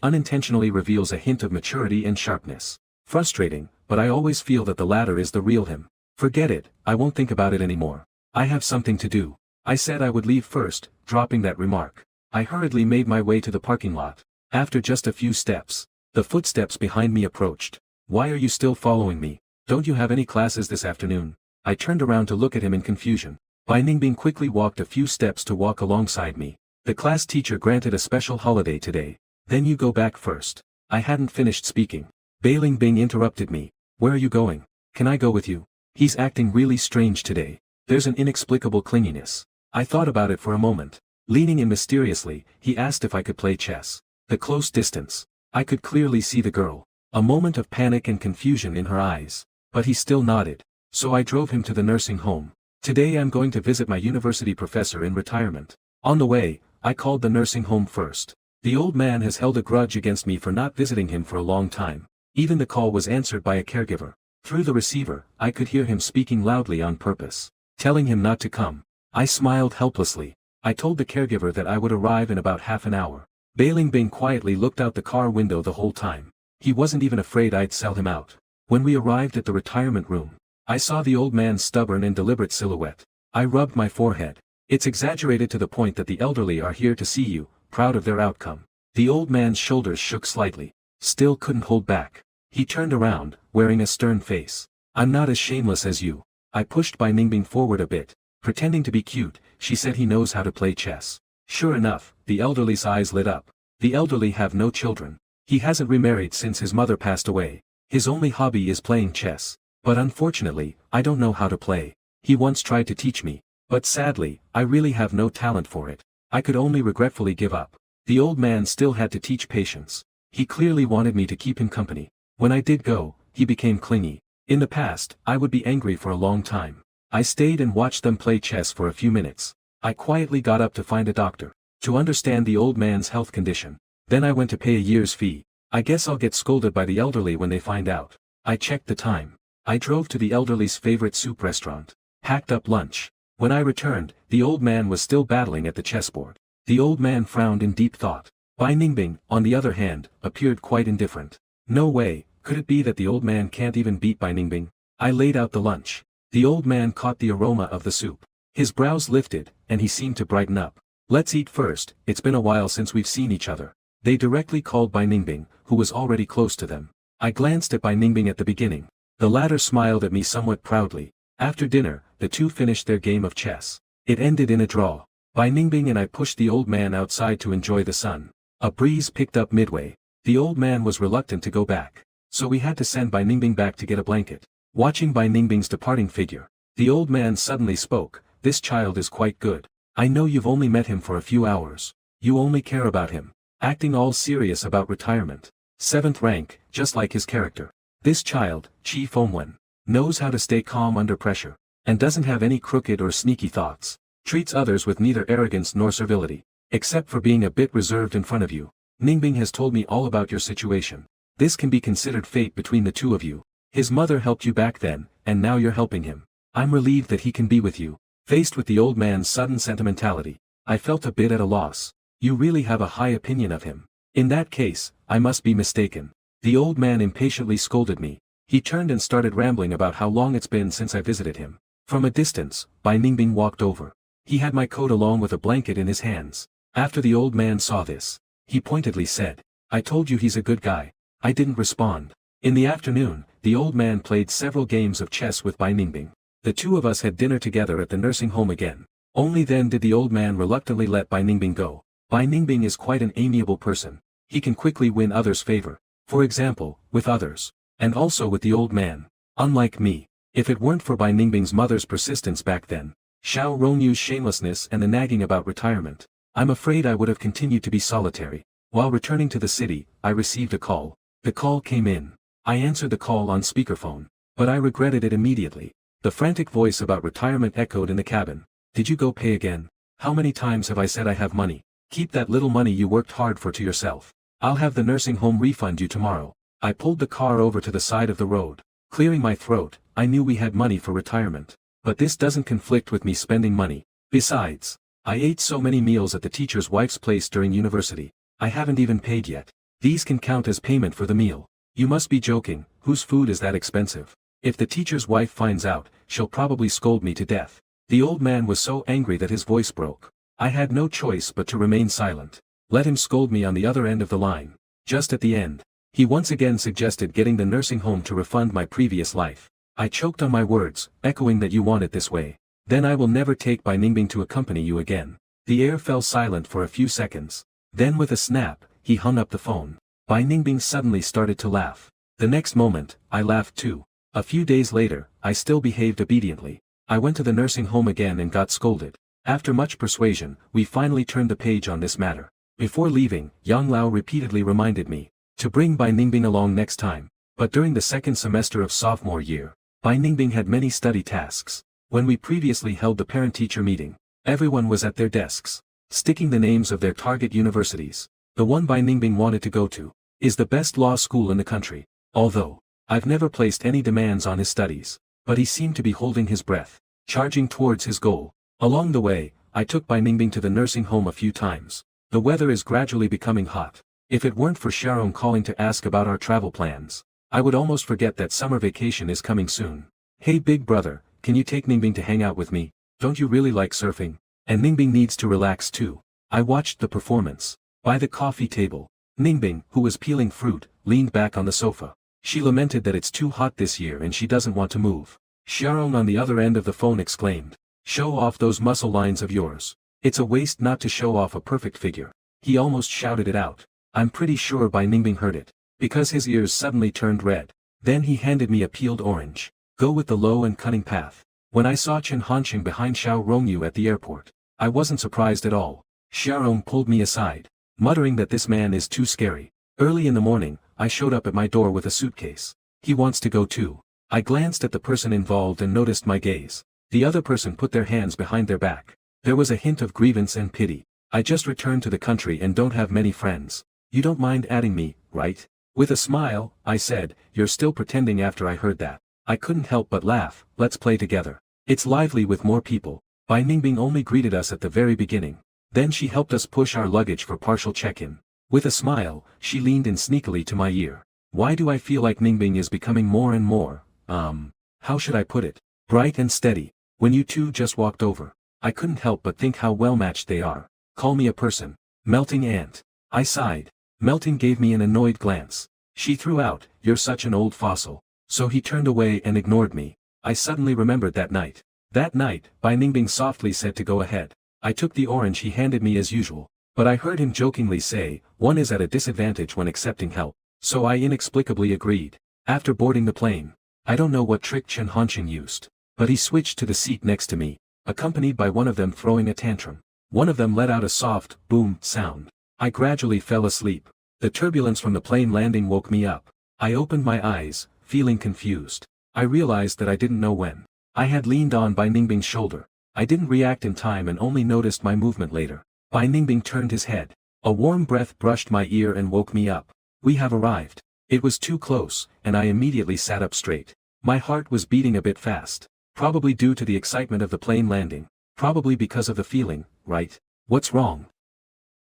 unintentionally reveals a hint of maturity and sharpness. Frustrating, but I always feel that the latter is the real him. Forget it, I won't think about it anymore. I have something to do. I said I would leave first, dropping that remark. I hurriedly made my way to the parking lot. After just a few steps, the footsteps behind me approached. Why are you still following me? Don't you have any classes this afternoon? I turned around to look at him in confusion. Bai Ningbing quickly walked a few steps to walk alongside me. The class teacher granted a special holiday today. Then you go back first. I hadn't finished speaking. Bai Ningbing interrupted me. Where are you going? Can I go with you? He's acting really strange today. There's an inexplicable clinginess. I thought about it for a moment. Leaning in mysteriously, he asked if I could play chess. The close distance. I could clearly see the girl. A moment of panic and confusion in her eyes. But he still nodded. So I drove him to the nursing home. Today I'm going to visit my university professor in retirement. On the way, I called the nursing home first. The old man has held a grudge against me for not visiting him for a long time. Even the call was answered by a caregiver. Through the receiver, I could hear him speaking loudly on purpose, telling him not to come. I smiled helplessly. I told the caregiver that I would arrive in about half an hour. Bai Ningbing quietly looked out the car window the whole time. He wasn't even afraid I'd sell him out. When we arrived at the retirement room, I saw the old man's stubborn and deliberate silhouette. I rubbed my forehead. It's exaggerated to the point that the elderly are here to see you, proud of their outcome. The old man's shoulders shook slightly. Still couldn't hold back. He turned around, wearing a stern face. I'm not as shameless as you. I pushed Bai Ningbing forward a bit. Pretending to be cute, she said he knows how to play chess. Sure enough, the elderly's eyes lit up. The elderly have no children. He hasn't remarried since his mother passed away. His only hobby is playing chess. But unfortunately, I don't know how to play. He once tried to teach me. But sadly, I really have no talent for it. I could only regretfully give up. The old man still had to teach patience. He clearly wanted me to keep him company. When I did go, he became clingy. In the past, I would be angry for a long time. I stayed and watched them play chess for a few minutes. I quietly got up to find a doctor, to understand the old man's health condition. Then I went to pay a year's fee. I guess I'll get scolded by the elderly when they find out. I checked the time. I drove to the elderly's favorite soup restaurant. Packed up lunch. When I returned, the old man was still battling at the chessboard. The old man frowned in deep thought. Bai Ningbing, on the other hand, appeared quite indifferent. No way, could it be that the old man can't even beat Bai Ningbing? I laid out the lunch. The old man caught the aroma of the soup. His brows lifted, and he seemed to brighten up. Let's eat first, it's been a while since we've seen each other. They directly called Bai Ningbing, who was already close to them. I glanced at Bai Ningbing at the beginning. The latter smiled at me somewhat proudly. After dinner, the two finished their game of chess. It ended in a draw. Bai Ningbing and I pushed the old man outside to enjoy the sun. A breeze picked up midway. The old man was reluctant to go back, so we had to send Bai Ningbing back to get a blanket. Watching Bai Ningbing's departing figure, the old man suddenly spoke, "This child is quite good. I know you've only met him for a few hours. You only care about him. Acting all serious about retirement. 7th rank, just like his character. This child, Chi Fengwen, knows how to stay calm under pressure, and doesn't have any crooked or sneaky thoughts. Treats others with neither arrogance nor servility, except for being a bit reserved in front of you. Ningbing has told me all about your situation. This can be considered fate between the two of you. His mother helped you back then, and now you're helping him. I'm relieved that he can be with you." Faced with the old man's sudden sentimentality, I felt a bit at a loss. You really have a high opinion of him. In that case, I must be mistaken. The old man impatiently scolded me. He turned and started rambling about how long it's been since I visited him. From a distance, Bai Ningbing walked over. He had my coat along with a blanket in his hands. After the old man saw this, he pointedly said, "I told you he's a good guy." I didn't respond. In the afternoon, the old man played several games of chess with Bai Ningbing. The two of us had dinner together at the nursing home again. Only then did the old man reluctantly let Bai Ningbing go. Bai Ningbing is quite an amiable person. He can quickly win others' favor. For example, with others. And also with the old man. Unlike me. If it weren't for Bai Ningbing's mother's persistence back then, Xiao Rongyu's shamelessness and the nagging about retirement, I'm afraid I would have continued to be solitary. While returning to the city, I received a call. The call came in. I answered the call on speakerphone. But I regretted it immediately. The frantic voice about retirement echoed in the cabin. "Did you go pay again? How many times have I said I have money? Keep that little money you worked hard for to yourself. I'll have the nursing home refund you tomorrow." I pulled the car over to the side of the road. Clearing my throat, I knew we had money for retirement. But this doesn't conflict with me spending money. Besides, I ate so many meals at the teacher's wife's place during university. I haven't even paid yet. These can count as payment for the meal. You must be joking. Whose food is that expensive? If the teacher's wife finds out, she'll probably scold me to death. The old man was so angry that his voice broke. I had no choice but to remain silent. Let him scold me on the other end of the line. Just at the end, he once again suggested getting the nursing home to refund my previous life. I choked on my words, echoing that you want it this way. Then I will never take Bai Ningbing to accompany you again. The air fell silent for a few seconds. Then with a snap, he hung up the phone. Bai Ningbing suddenly started to laugh. The next moment, I laughed too. A few days later, I still behaved obediently. I went to the nursing home again and got scolded. After much persuasion, we finally turned the page on this matter. Before leaving, Yang Lao repeatedly reminded me to bring Bai Ningbing along next time. But during the second semester of sophomore year, Bai Ningbing had many study tasks. When we previously held the parent-teacher meeting, everyone was at their desks, sticking the names of their target universities. The one Bai Ningbing wanted to go to is the best law school in the country. Although I've never placed any demands on his studies, but he seemed to be holding his breath, charging towards his goal. Along the way, I took Bai Ningbing to the nursing home a few times. The weather is gradually becoming hot. If it weren't for Sharon calling to ask about our travel plans, I would almost forget that summer vacation is coming soon. "Hey big brother, can you take Ningbing to hang out with me? Don't you really like surfing? And Ningbing needs to relax too." I watched the performance. By the coffee table, Ningbing, who was peeling fruit, leaned back on the sofa. She lamented that it's too hot this year and she doesn't want to move. Sharon on the other end of the phone exclaimed, "Show off those muscle lines of yours. It's a waste not to show off a perfect figure." He almost shouted it out. I'm pretty sure Bai Ningbing heard it, because his ears suddenly turned red. Then he handed me a peeled orange. "Go with the low and cunning path." When I saw Chen Hanqing behind Xiao Rongyu at the airport, I wasn't surprised at all. Sharon pulled me aside, muttering that this man is too scary. Early in the morning, I showed up at my door with a suitcase. "He wants to go too." I glanced at the person involved and noticed my gaze. The other person put their hands behind their back. There was a hint of grievance and pity. "I just returned to the country and don't have many friends. You don't mind adding me, right?" With a smile, I said, "You're still pretending." After I heard that, I couldn't help but laugh. "Let's play together. It's lively with more people." Bai Ningbing only greeted us at the very beginning. Then she helped us push our luggage for partial check-in. With a smile, she leaned in sneakily to my ear. "Why do I feel like Ningbing is becoming more and more, how should I put it? Bright and steady. When you two just walked over, I couldn't help but think how well matched they are. Call me a person. Melting ant." I sighed. Melting gave me an annoyed glance. She threw out, "You're such an old fossil. So he turned away and ignored me. I suddenly remembered that night. That night, Bai Ningbing softly said to go ahead. I took the orange he handed me as usual, but I heard him jokingly say, one is at a disadvantage when accepting help. So I inexplicably agreed. After boarding the plane, I don't know what trick Chen Hanqing used, but he switched to the seat next to me, accompanied by one of them throwing a tantrum. One of them let out a soft, boom, sound. I gradually fell asleep. The turbulence from the plane landing woke me up. I opened my eyes, feeling confused. I realized that I didn't know when. I had leaned on Bai Ningbing's shoulder. I didn't react in time and only noticed my movement later. Bai Ningbing turned his head. A warm breath brushed my ear and woke me up. We have arrived. It was too close, and I immediately sat up straight. My heart was beating a bit fast. Probably due to the excitement of the plane landing. Probably because of the feeling, right? What's wrong?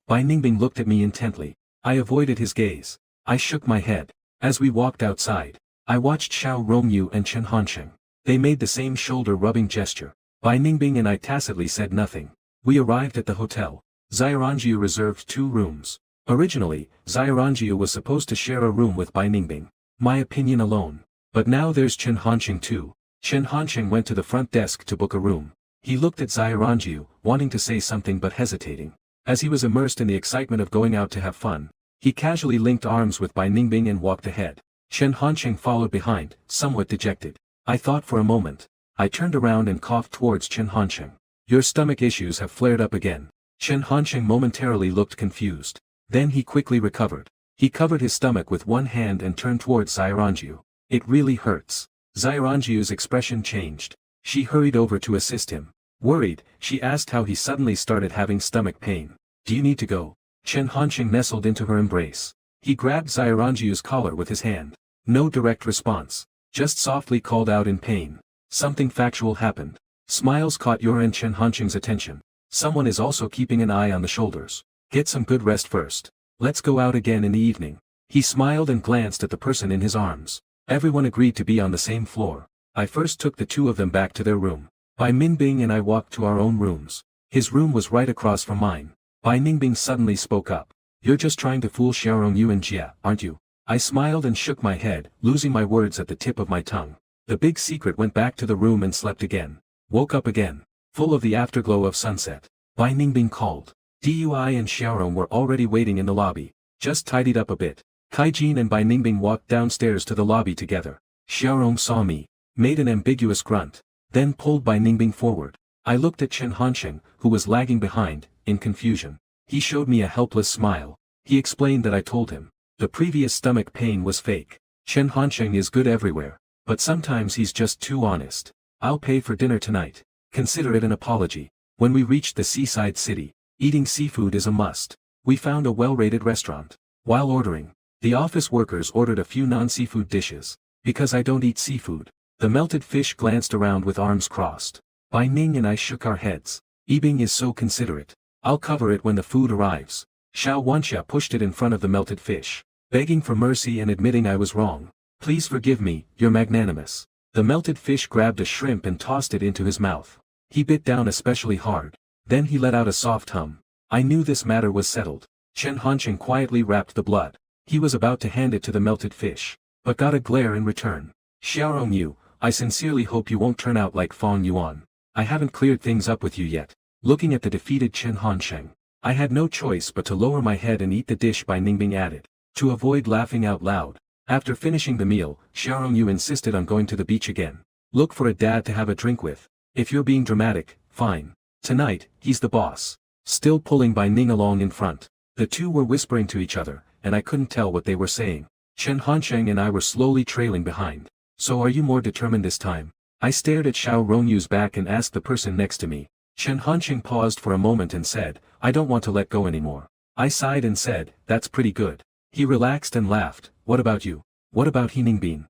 Bai Ningbing looked at me intently. I avoided his gaze. I shook my head. As we walked outside, I watched Xiao Rongyu and Chen Hanqing. They made the same shoulder-rubbing gesture. Bai Ningbing and I tacitly said nothing. We arrived at the hotel. Xiaoranjiu reserved 2 rooms. Originally, Xiaoranjiu was supposed to share a room with Bai Ningbing. My opinion alone. But now there's Chen Hanqing too. Chen Hanqing went to the front desk to book a room. He looked at Xiaoranjiu, wanting to say something but hesitating. As he was immersed in the excitement of going out to have fun, he casually linked arms with Bai Ningbing and walked ahead. Chen Hanqing followed behind, somewhat dejected. I thought for a moment. I turned around and coughed towards Chen Hanqing. Your stomach issues have flared up again. Chen Hanqing momentarily looked confused. Then he quickly recovered. He covered his stomach with one hand and turned towards Xiaoranjiu. It really hurts. Xiaoranjiu's expression changed. She hurried over to assist him. Worried, she asked how he suddenly started having stomach pain. Do you need to go? Chen Hanqing nestled into her embrace. He grabbed Xiaoranjiu's collar with his hand. No direct response. Just softly called out in pain. Something factual happened. Smiles caught your and Chen Hanqing's attention. Someone is also keeping an eye on the shoulders. Get some good rest first. Let's go out again in the evening. He smiled and glanced at the person in his arms. Everyone agreed to be on the same floor. I first took the 2 of them back to their room. Bai Ningbing and I walked to our own rooms. His room was right across from mine. Bai Ningbing suddenly spoke up. You're just trying to fool Xiaorongyu and Jia, aren't you? I smiled and shook my head, losing my words at the tip of my tongue. The big secret went back to the room and slept again. Woke up again, full of the afterglow of sunset. Bai Ningbing called. Dui and Xiaorong were already waiting in the lobby. Just tidied up a bit. Kaijin and Bai Ningbing walked downstairs to the lobby together. Xiaorong saw me, made an ambiguous grunt, then pulled Bai Ningbing forward. I looked at Chen Hanqing, who was lagging behind, in confusion. He showed me a helpless smile. He explained that I told him. The previous stomach pain was fake. Chen Hanqing is good everywhere, but sometimes he's just too honest. I'll pay for dinner tonight. Consider it an apology. When we reached the seaside city, eating seafood is a must. We found a well-rated restaurant. While ordering, the office workers ordered a few non-seafood dishes. Because I don't eat seafood, the melted fish glanced around with arms crossed. Bai Ning and I shook our heads. Yibing is so considerate. I'll cover it when the food arrives. Xiao Wanxia pushed it in front of the melted fish, begging for mercy and admitting I was wrong. Please forgive me, you're magnanimous. The melted fish grabbed a shrimp and tossed it into his mouth. He bit down especially hard. Then he let out a soft hum. I knew this matter was settled. Chen Hanqing quietly wrapped the blood. He was about to hand it to the melted fish, but got a glare in return. Xiaorongyu, I sincerely hope you won't turn out like Fong Yuan. I haven't cleared things up with you yet. Looking at the defeated Chen Hanqing, I had no choice but to lower my head and eat the dish Bai Ningbing added, to avoid laughing out loud. After finishing the meal, Xiaorongyu insisted on going to the beach again. Look for a dad to have a drink with. If you're being dramatic, fine. Tonight, he's the boss. Still pulling Bai Ning along in front. The 2 were whispering to each other, and I couldn't tell what they were saying. Chen Hanqing and I were slowly trailing behind. So are you more determined this time? I stared at Xiao Rongyu's back and asked the person next to me. Chen Hanqing paused for a moment and said, I don't want to let go anymore. I sighed and said, that's pretty good. He relaxed and laughed. What about you? What about Ningbin?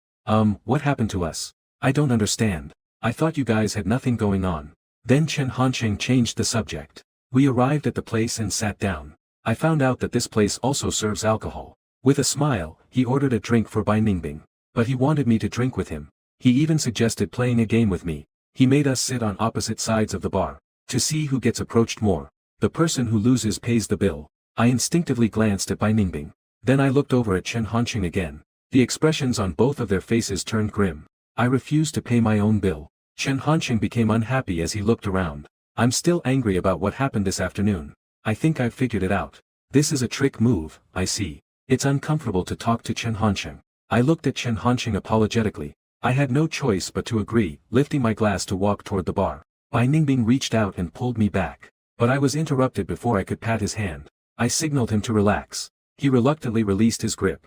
What happened to us? I don't understand. I thought you guys had nothing going on. Then Chen Hanqing changed the subject. We arrived at the place and sat down. I found out that this place also serves alcohol. With a smile, he ordered a drink for Bai Ningbing. But he wanted me to drink with him. He even suggested playing a game with me. He made us sit on opposite sides of the bar, to see who gets approached more. The person who loses pays the bill. I instinctively glanced at Bai Ningbing. Then I looked over at Chen Hanqing again. The expressions on both of their faces turned grim. I refused to pay my own bill. Chen Hanqing became unhappy as he looked around. I'm still angry about what happened this afternoon. I think I've figured it out. This is a trick move, I see. It's uncomfortable to talk to Chen Hanqing. I looked at Chen Hanqing apologetically. I had no choice but to agree, lifting my glass to walk toward the bar. Bai Ningbing reached out and pulled me back. But I was interrupted before I could pat his hand. I signaled him to relax. He reluctantly released his grip.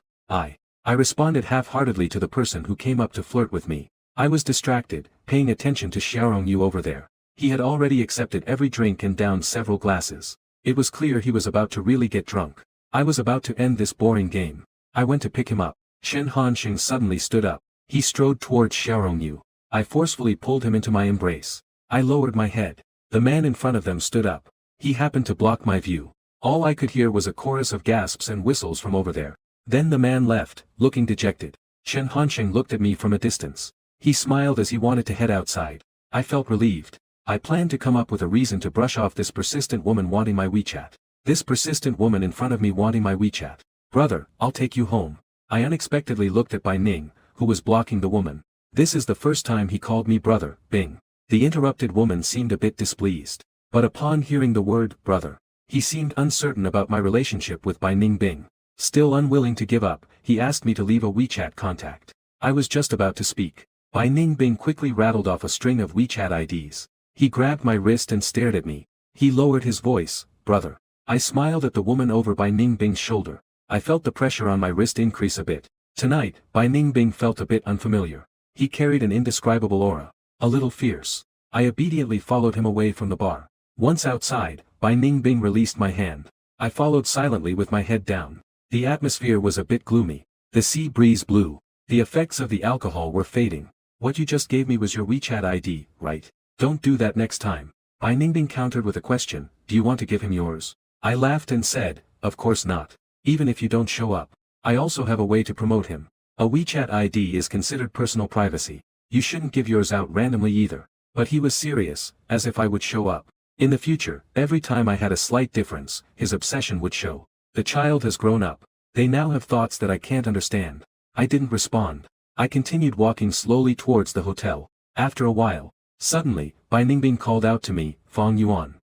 I responded half-heartedly to the person who came up to flirt with me. I was distracted, paying attention to Xiaorong Yu over there. He had already accepted every drink and downed several glasses. It was clear he was about to really get drunk. I was about to end this boring game. I went to pick him up. Chen Hanqing suddenly stood up. He strode towards Xiaorong Yu. I forcefully pulled him into my embrace. I lowered my head. The man in front of them stood up. He happened to block my view. All I could hear was a chorus of gasps and whistles from over there. Then the man left, looking dejected. Chen Hanqing looked at me from a distance. He smiled as he wanted to head outside. I felt relieved. I planned to come up with a reason to brush off this persistent woman wanting my WeChat. This persistent woman in front of me wanting my WeChat. Brother, I'll take you home. I unexpectedly looked at Bai Ning, who was blocking the woman. This is the first time he called me brother, Bing. The interrupted woman seemed a bit displeased. But upon hearing the word, brother, he seemed uncertain about my relationship with Bai Ning Bing. Still unwilling to give up, he asked me to leave a WeChat contact. I was just about to speak. Bai Ning Bing quickly rattled off a string of WeChat IDs. He grabbed my wrist and stared at me. He lowered his voice, brother. I smiled at the woman over Bai Ning Bing's shoulder. I felt the pressure on my wrist increase a bit. Tonight, Bai Ning Bing felt a bit unfamiliar. He carried an indescribable aura. A little fierce. I obediently followed him away from the bar. Once outside, Bai Ning Bing released my hand. I followed silently with my head down. The atmosphere was a bit gloomy. The sea breeze blew. The effects of the alcohol were fading. What you just gave me was your WeChat ID, right? Don't do that next time. Bai Ningbing countered with a question, do you want to give him yours? I laughed and said, of course not. Even if you don't show up. I also have a way to promote him. A WeChat ID is considered personal privacy. You shouldn't give yours out randomly either. But he was serious, as if I would show up. In the future, every time I had a slight difference, his obsession would show. The child has grown up. They now have thoughts that I can't understand. I didn't respond. I continued walking slowly towards the hotel. After a while, suddenly, Bai Ningbing called out to me, Fong Yuan.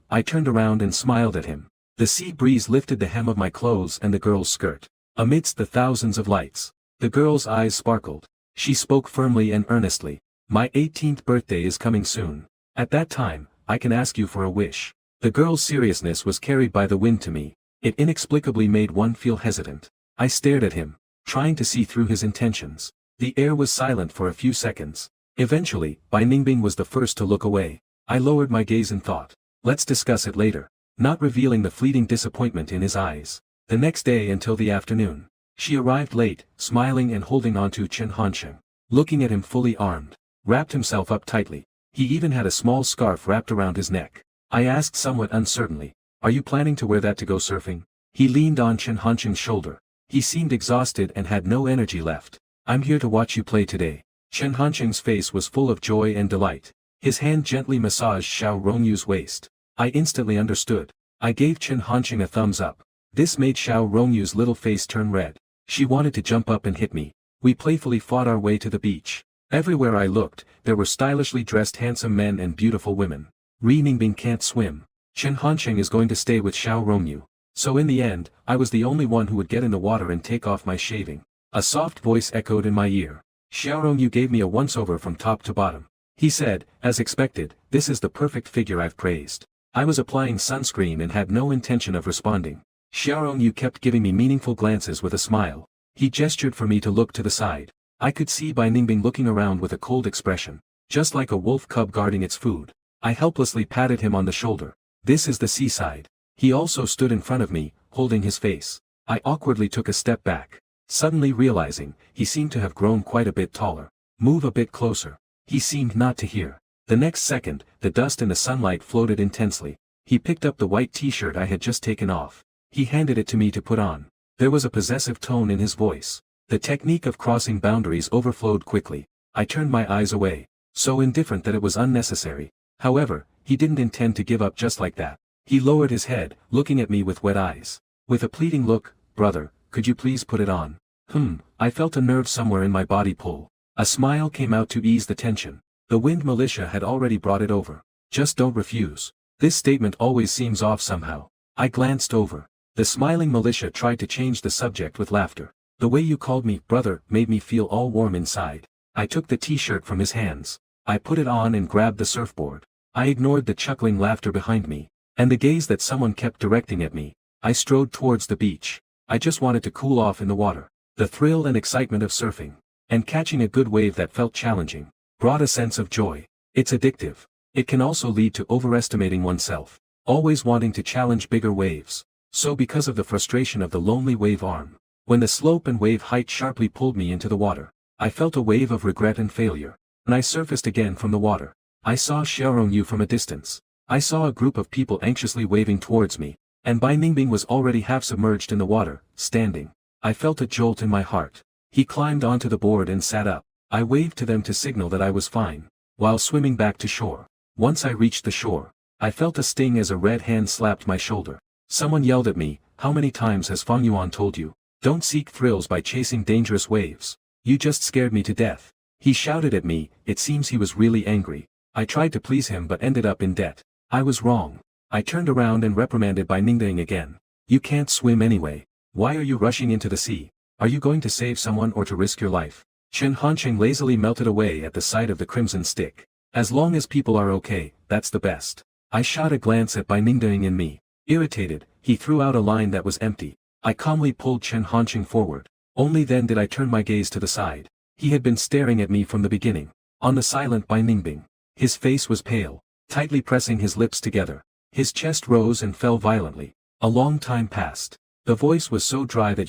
I turned around and smiled at him. The sea breeze lifted the hem of my clothes and the girl's skirt. Amidst the thousands of lights, the girl's eyes sparkled. She spoke firmly and earnestly. My 18th birthday is coming soon. At that time, I can ask you for a wish. The girl's seriousness was carried by the wind to me. It inexplicably made one feel hesitant. I stared at him, trying to see through his intentions. The air was silent for a few seconds. Eventually, Bai Ningbing was the first to look away. I lowered my gaze and thought, let's discuss it later, not revealing the fleeting disappointment in his eyes. The next day until the afternoon, she arrived late, smiling and holding onto Chen Hanqing, looking at him fully armed, wrapped himself up tightly. He even had a small scarf wrapped around his neck. I asked somewhat uncertainly, are you planning to wear that to go surfing? He leaned on Chen Hanqing's shoulder. He seemed exhausted and had no energy left. I'm here to watch you play today. Chen Hanqing's face was full of joy and delight. His hand gently massaged Xiao Rongyu's waist. I instantly understood. I gave Chen Hanqing a thumbs up. This made Xiao Rongyu's little face turn red. She wanted to jump up and hit me. We playfully fought our way to the beach. Everywhere I looked, there were stylishly dressed handsome men and beautiful women. Ri Ningbing can't swim. Chen Hanqing is going to stay with Xiao Rongyu. So in the end, I was the only one who would get in the water and take off my shaving. A soft voice echoed in my ear. Xiao Rongyu gave me a once-over from top to bottom. He said, as expected, this is the perfect figure I've praised. I was applying sunscreen and had no intention of responding. Xiao Rongyu kept giving me meaningful glances with a smile. He gestured for me to look to the side. I could see Bai Ningbing looking around with a cold expression, just like a wolf cub guarding its food. I helplessly patted him on the shoulder. This is the seaside. He also stood in front of me, holding his face. I awkwardly took a step back, suddenly realizing, he seemed to have grown quite a bit taller. Move a bit closer. He seemed not to hear. The next second, the dust in the sunlight floated intensely. He picked up the white t-shirt I had just taken off. He handed it to me to put on. There was a possessive tone in his voice. The technique of crossing boundaries overflowed quickly. I turned my eyes away, so indifferent that it was unnecessary. However, he didn't intend to give up just like that. He lowered his head, looking at me with wet eyes. With a pleading look, brother, could you please put it on? I felt a nerve somewhere in my body pull. A smile came out to ease the tension. The wind militia had already brought it over. Just don't refuse. This statement always seems off somehow. I glanced over. The smiling militia tried to change the subject with laughter. The way you called me, brother, made me feel all warm inside. I took the t-shirt from his hands. I put it on and grabbed the surfboard. I ignored the chuckling laughter behind me, and the gaze that someone kept directing at me. I strode towards the beach. I just wanted to cool off in the water. The thrill and excitement of surfing, and catching a good wave that felt challenging, brought a sense of joy. It's addictive. It can also lead to overestimating oneself, always wanting to challenge bigger waves. So because of the frustration of the lonely wave arm, when the slope and wave height sharply pulled me into the water, I felt a wave of regret and failure. When I surfaced again from the water, I saw Xiaorongyu from a distance. I saw a group of people anxiously waving towards me, and Bai Ningbing was already half submerged in the water, standing. I felt a jolt in my heart. He climbed onto the board and sat up. I waved to them to signal that I was fine, while swimming back to shore. Once I reached the shore, I felt a sting as a red hand slapped my shoulder. Someone yelled at me, "How many times has Fang Yuan told you? Don't seek thrills by chasing dangerous waves. You just scared me to death." He shouted at me. It seems he was really angry. I tried to please him but ended up in debt. I was wrong. I turned around and reprimanded Bai Ningbing again. "You can't swim anyway. Why are you rushing into the sea? Are you going to save someone or to risk your life?" Chen Hanqing lazily melted away at the sight of the crimson stick. "As long as people are okay, that's the best." I shot a glance at Bai Ningbing and me. Irritated, he threw out a line that was empty. I calmly pulled Chen Hanqing forward. Only then did I turn my gaze to the side. He had been staring at me from the beginning. On the silent Bai Ningbing. His face was pale, tightly pressing his lips together. His chest rose and fell violently. A long time passed. The voice was so dry that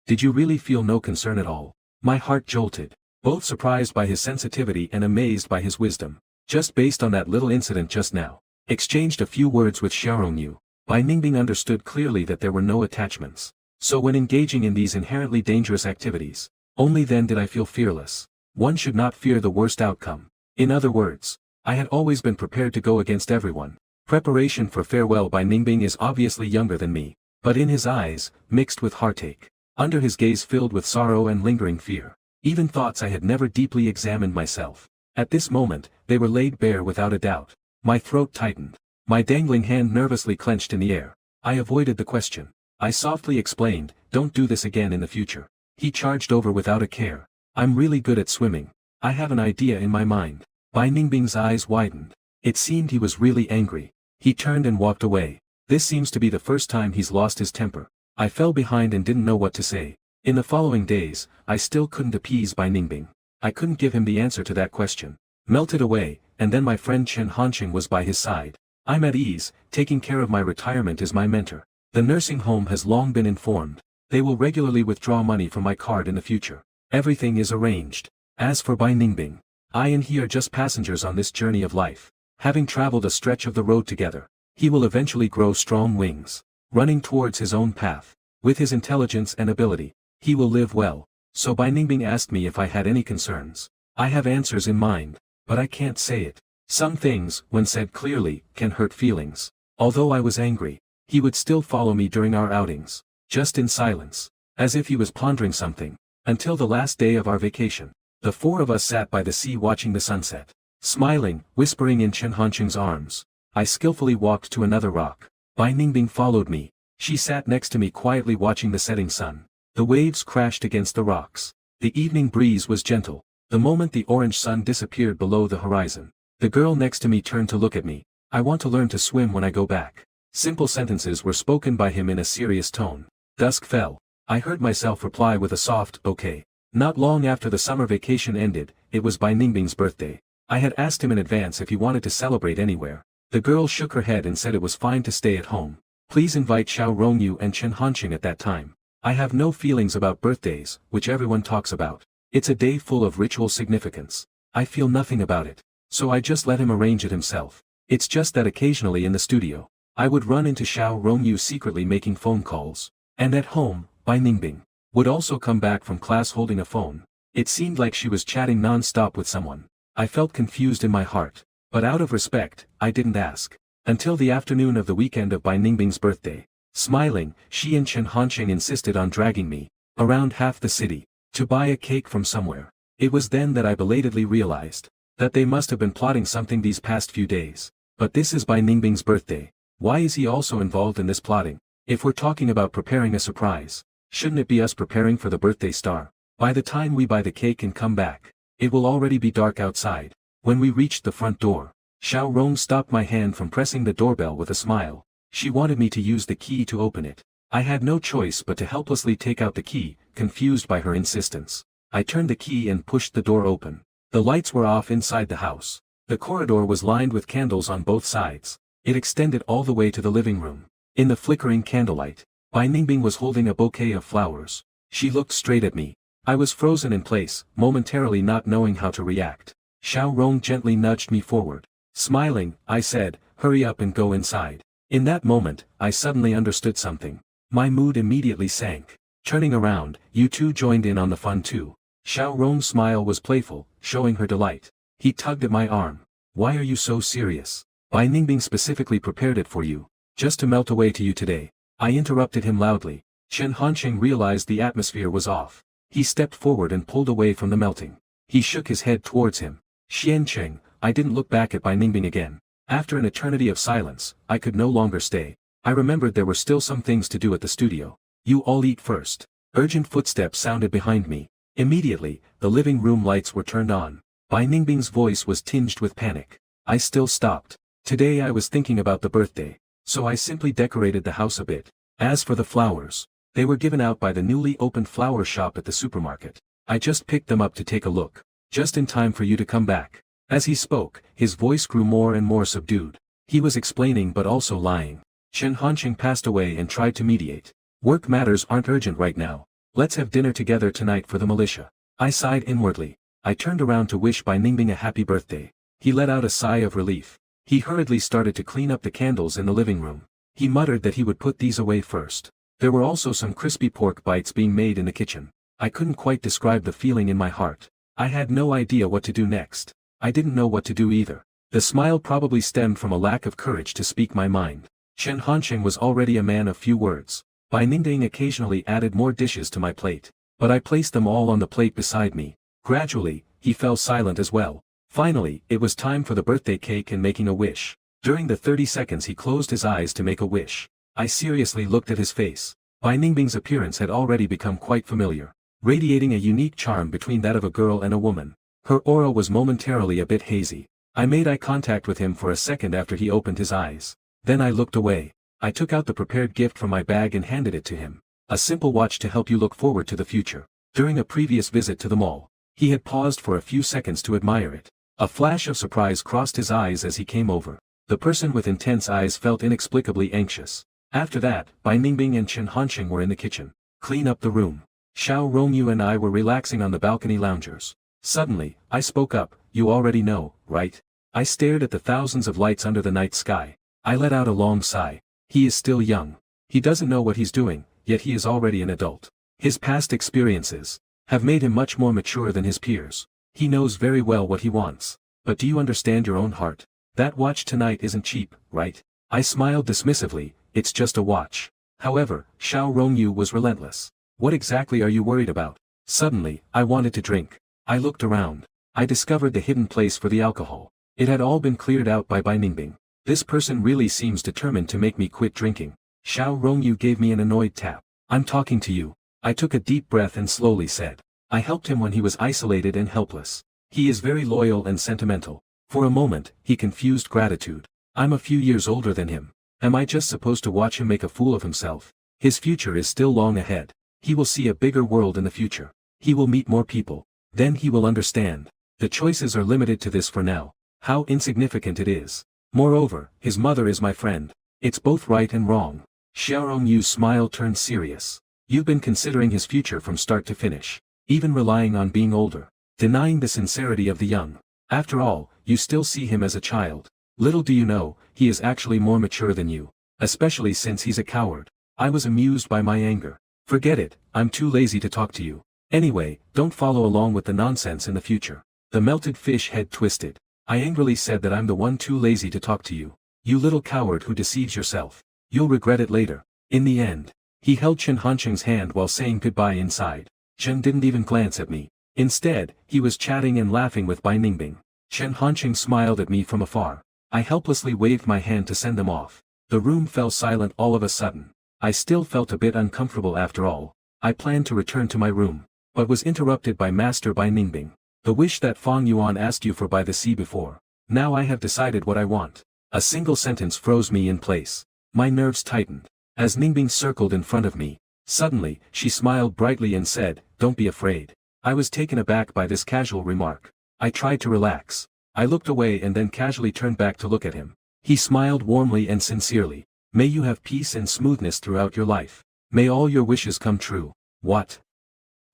did you really feel no concern at all? My heart jolted, both surprised by his sensitivity and amazed by his wisdom. Just based on that little incident just now. Exchanged a few words with Xiaorongyu. Bai Ningbing understood clearly that there were no attachments. So when engaging in these inherently dangerous activities, only then did I feel fearless. One should not fear the worst outcome. In other words, I had always been prepared to go against everyone. Preparation for farewell. Bai Ningbing is obviously younger than me, but in his eyes, mixed with heartache. Under his gaze filled with sorrow and lingering fear. Even thoughts I had never deeply examined myself. At this moment, they were laid bare without a doubt. My throat tightened. My dangling hand nervously clenched in the air. I avoided the question. I softly explained, "Don't do this again in the future." He charged over without a care. "I'm really good at swimming. I have an idea in my mind." Bai Ningbing's eyes widened. It seemed he was really angry. He turned and walked away. This seems to be the first time he's lost his temper. I fell behind and didn't know what to say. In the following days, I still couldn't appease Bai Ningbing. I couldn't give him the answer to that question. Melted away, and then my friend Chen Hanqing was by his side. I'm at ease, taking care of my retirement as my mentor. The nursing home has long been informed. They will regularly withdraw money from my card in the future. Everything is arranged. As for Bai Ningbing, I and he are just passengers on this journey of life. Having traveled a stretch of the road together, he will eventually grow strong wings, running towards his own path. With his intelligence and ability, he will live well. So Bai Ningbing asked me if I had any concerns. I have answers in mind, but I can't say it. Some things, when said clearly, can hurt feelings. Although I was angry, he would still follow me during our outings, just in silence, as if he was pondering something. Until the last day of our vacation, the four of us sat by the sea watching the sunset. Smiling, whispering in Chen Hanqing's arms, I skillfully walked to another rock. Bai Ningbing followed me. She sat next to me quietly watching the setting sun. The waves crashed against the rocks. The evening breeze was gentle. The moment the orange sun disappeared below the horizon, the girl next to me turned to look at me. "I want to learn to swim when I go back." Simple sentences were spoken by him in a serious tone. Dusk fell. I heard myself reply with a soft, "Okay." Not long after the summer vacation ended, it was Bai Ningbing's birthday. I had asked him in advance if he wanted to celebrate anywhere. The girl shook her head and said it was fine to stay at home. Please invite Xiaorongyu and Chen Hanqing at that time. I have no feelings about birthdays, which everyone talks about. It's a day full of ritual significance. I feel nothing about it. So I just let him arrange it himself. It's just that occasionally in the studio, I would run into Xiaorongyu secretly making phone calls. And at home, Bai Ningbing would also come back from class holding a phone. It seemed like she was chatting non-stop with someone. I felt confused in my heart. But out of respect, I didn't ask. Until the afternoon of the weekend of Bai Ningbing's birthday. Smiling, she and Chen Hanqing insisted on dragging me. around half the city, to buy a cake from somewhere. It was then that I belatedly realized that they must have been plotting something these past few days. But this is Bai Ningbing's birthday. Why is he also involved in this plotting? If we're talking about preparing a surprise, shouldn't it be us preparing for the birthday star? By the time we buy the cake and come back, it will already be dark outside. When we reached the front door, Xiao Rong stopped my hand from pressing the doorbell with a smile. She wanted me to use the key to open it. I had no choice but to helplessly take out the key, confused by her insistence. I turned the key and pushed the door open. The lights were off inside the house. The corridor was lined with candles on both sides. It extended all the way to the living room. In the flickering candlelight, Bai Ningbing was holding a bouquet of flowers. She looked straight at me. I was frozen in place, momentarily not knowing how to react. Xiao Rong gently nudged me forward. Smiling, I said, "Hurry up and go inside." In that moment, I suddenly understood something. My mood immediately sank. Turning around, you two joined in on the fun too. Xiao Rong's smile was playful, showing her delight. He tugged at my arm. "Why are you so serious? Bai Ningbing specifically prepared it for you, just to melt away to you today." I interrupted him loudly. Chen Hanqing realized the atmosphere was off. He stepped forward and pulled away from the melting. He shook his head towards him. "Xianqing," I didn't look back at Bai Ningbing again. After an eternity of silence, I could no longer stay. I remembered there were still some things to do at the studio. "You all eat first." Urgent footsteps sounded behind me. Immediately, the living room lights were turned on. Bai Ningbing's voice was tinged with panic. I still stopped. Today I was thinking about the birthday, so I simply decorated the house a bit. As for the flowers, they were given out by the newly opened flower shop at the supermarket. I just picked them up to take a look, just in time for you to come back. As he spoke, his voice grew more and more subdued. He was explaining but also lying. Chen Hanqing passed away and tried to mediate. "Work matters aren't urgent right now. Let's have dinner together tonight for the militia." I sighed inwardly. I turned around to wish Bai Ningbing a happy birthday. He let out a sigh of relief. He hurriedly started to clean up the candles in the living room. He muttered that he would put these away first. There were also some crispy pork bites being made in the kitchen. I couldn't quite describe the feeling in my heart. I had no idea what to do next. I didn't know what to do either. The smile probably stemmed from a lack of courage to speak my mind. Chen Hanqing was already a man of few words. Bai Ningbing occasionally added more dishes to my plate, but I placed them all on the plate beside me. Gradually, he fell silent as well. Finally, it was time for the birthday cake and making a wish. During the 30 seconds he closed his eyes to make a wish. I seriously looked at his face. Bai Ningbing's appearance had already become quite familiar, radiating a unique charm between that of a girl and a woman. Her aura was momentarily a bit hazy. I made eye contact with him for a second after he opened his eyes. Then I looked away. I took out the prepared gift from my bag and handed it to him. "A simple watch to help you look forward to the future." During a previous visit to the mall, he had paused for a few seconds to admire it. A flash of surprise crossed his eyes as he came over. The person with intense eyes felt inexplicably anxious. After that, Bai Ningbing and Chen Hanqing were in the kitchen. "Clean up the room." Xiao Rongyu and I were relaxing on the balcony loungers. Suddenly, I spoke up. "You already know, right?" I stared at the thousands of lights under the night sky. I let out a long sigh. He is still young. He doesn't know what he's doing, yet he is already an adult. His past experiences have made him much more mature than his peers. He knows very well what he wants. But do you understand your own heart? That watch tonight isn't cheap, right? I smiled dismissively. "It's just a watch." However, Xiao Rongyu was relentless. "What exactly are you worried about?" Suddenly, I wanted to drink. I looked around. I discovered the hidden place for the alcohol. It had all been cleared out by Bai Ningbing. This person really seems determined to make me quit drinking. Xiao Rongyu gave me an annoyed tap. "I'm talking to you." I took a deep breath and slowly said. "I helped him when he was isolated and helpless. He is very loyal and sentimental." For a moment, he confused gratitude. "I'm a few years older than him. Am I just supposed to watch him make a fool of himself? His future is still long ahead. He will see a bigger world in the future. He will meet more people. Then he will understand. The choices are limited to this for now. How insignificant it is. Moreover, his mother is my friend. It's both right and wrong." Xiao Rongyu's smile turned serious. "You've been considering his future from start to finish, even relying on being older, denying the sincerity of the young. After all, you still see him as a child. Little do you know, he is actually more mature than you, especially since he's a coward." I was amused by my anger. "Forget it, I'm too lazy to talk to you. Anyway, don't follow along with the nonsense in the future." The melted fish head twisted. I angrily said that I'm the one too lazy to talk to you. "You little coward who deceives yourself. You'll regret it later." In the end, He held Chen Hanqing's hand while saying goodbye inside. Chen didn't even glance at me. Instead, he was chatting and laughing with Bai Ningbing. Chen Hanqing smiled at me from afar. I helplessly waved my hand to send them off. The room fell silent all of a sudden. I still felt a bit uncomfortable after all. I planned to return to my room, but was interrupted by Master Bai Ningbing. The wish that Fang Yuan asked you for by the sea before. Now I have decided what I want. A single sentence froze me in place. My nerves tightened. As Ningbing circled in front of me, suddenly, she smiled brightly and said, "Don't be afraid." I was taken aback by this casual remark. I tried to relax. I looked away and then casually turned back to look at him. He smiled warmly and sincerely. "May you have peace and smoothness throughout your life. May all your wishes come true." What?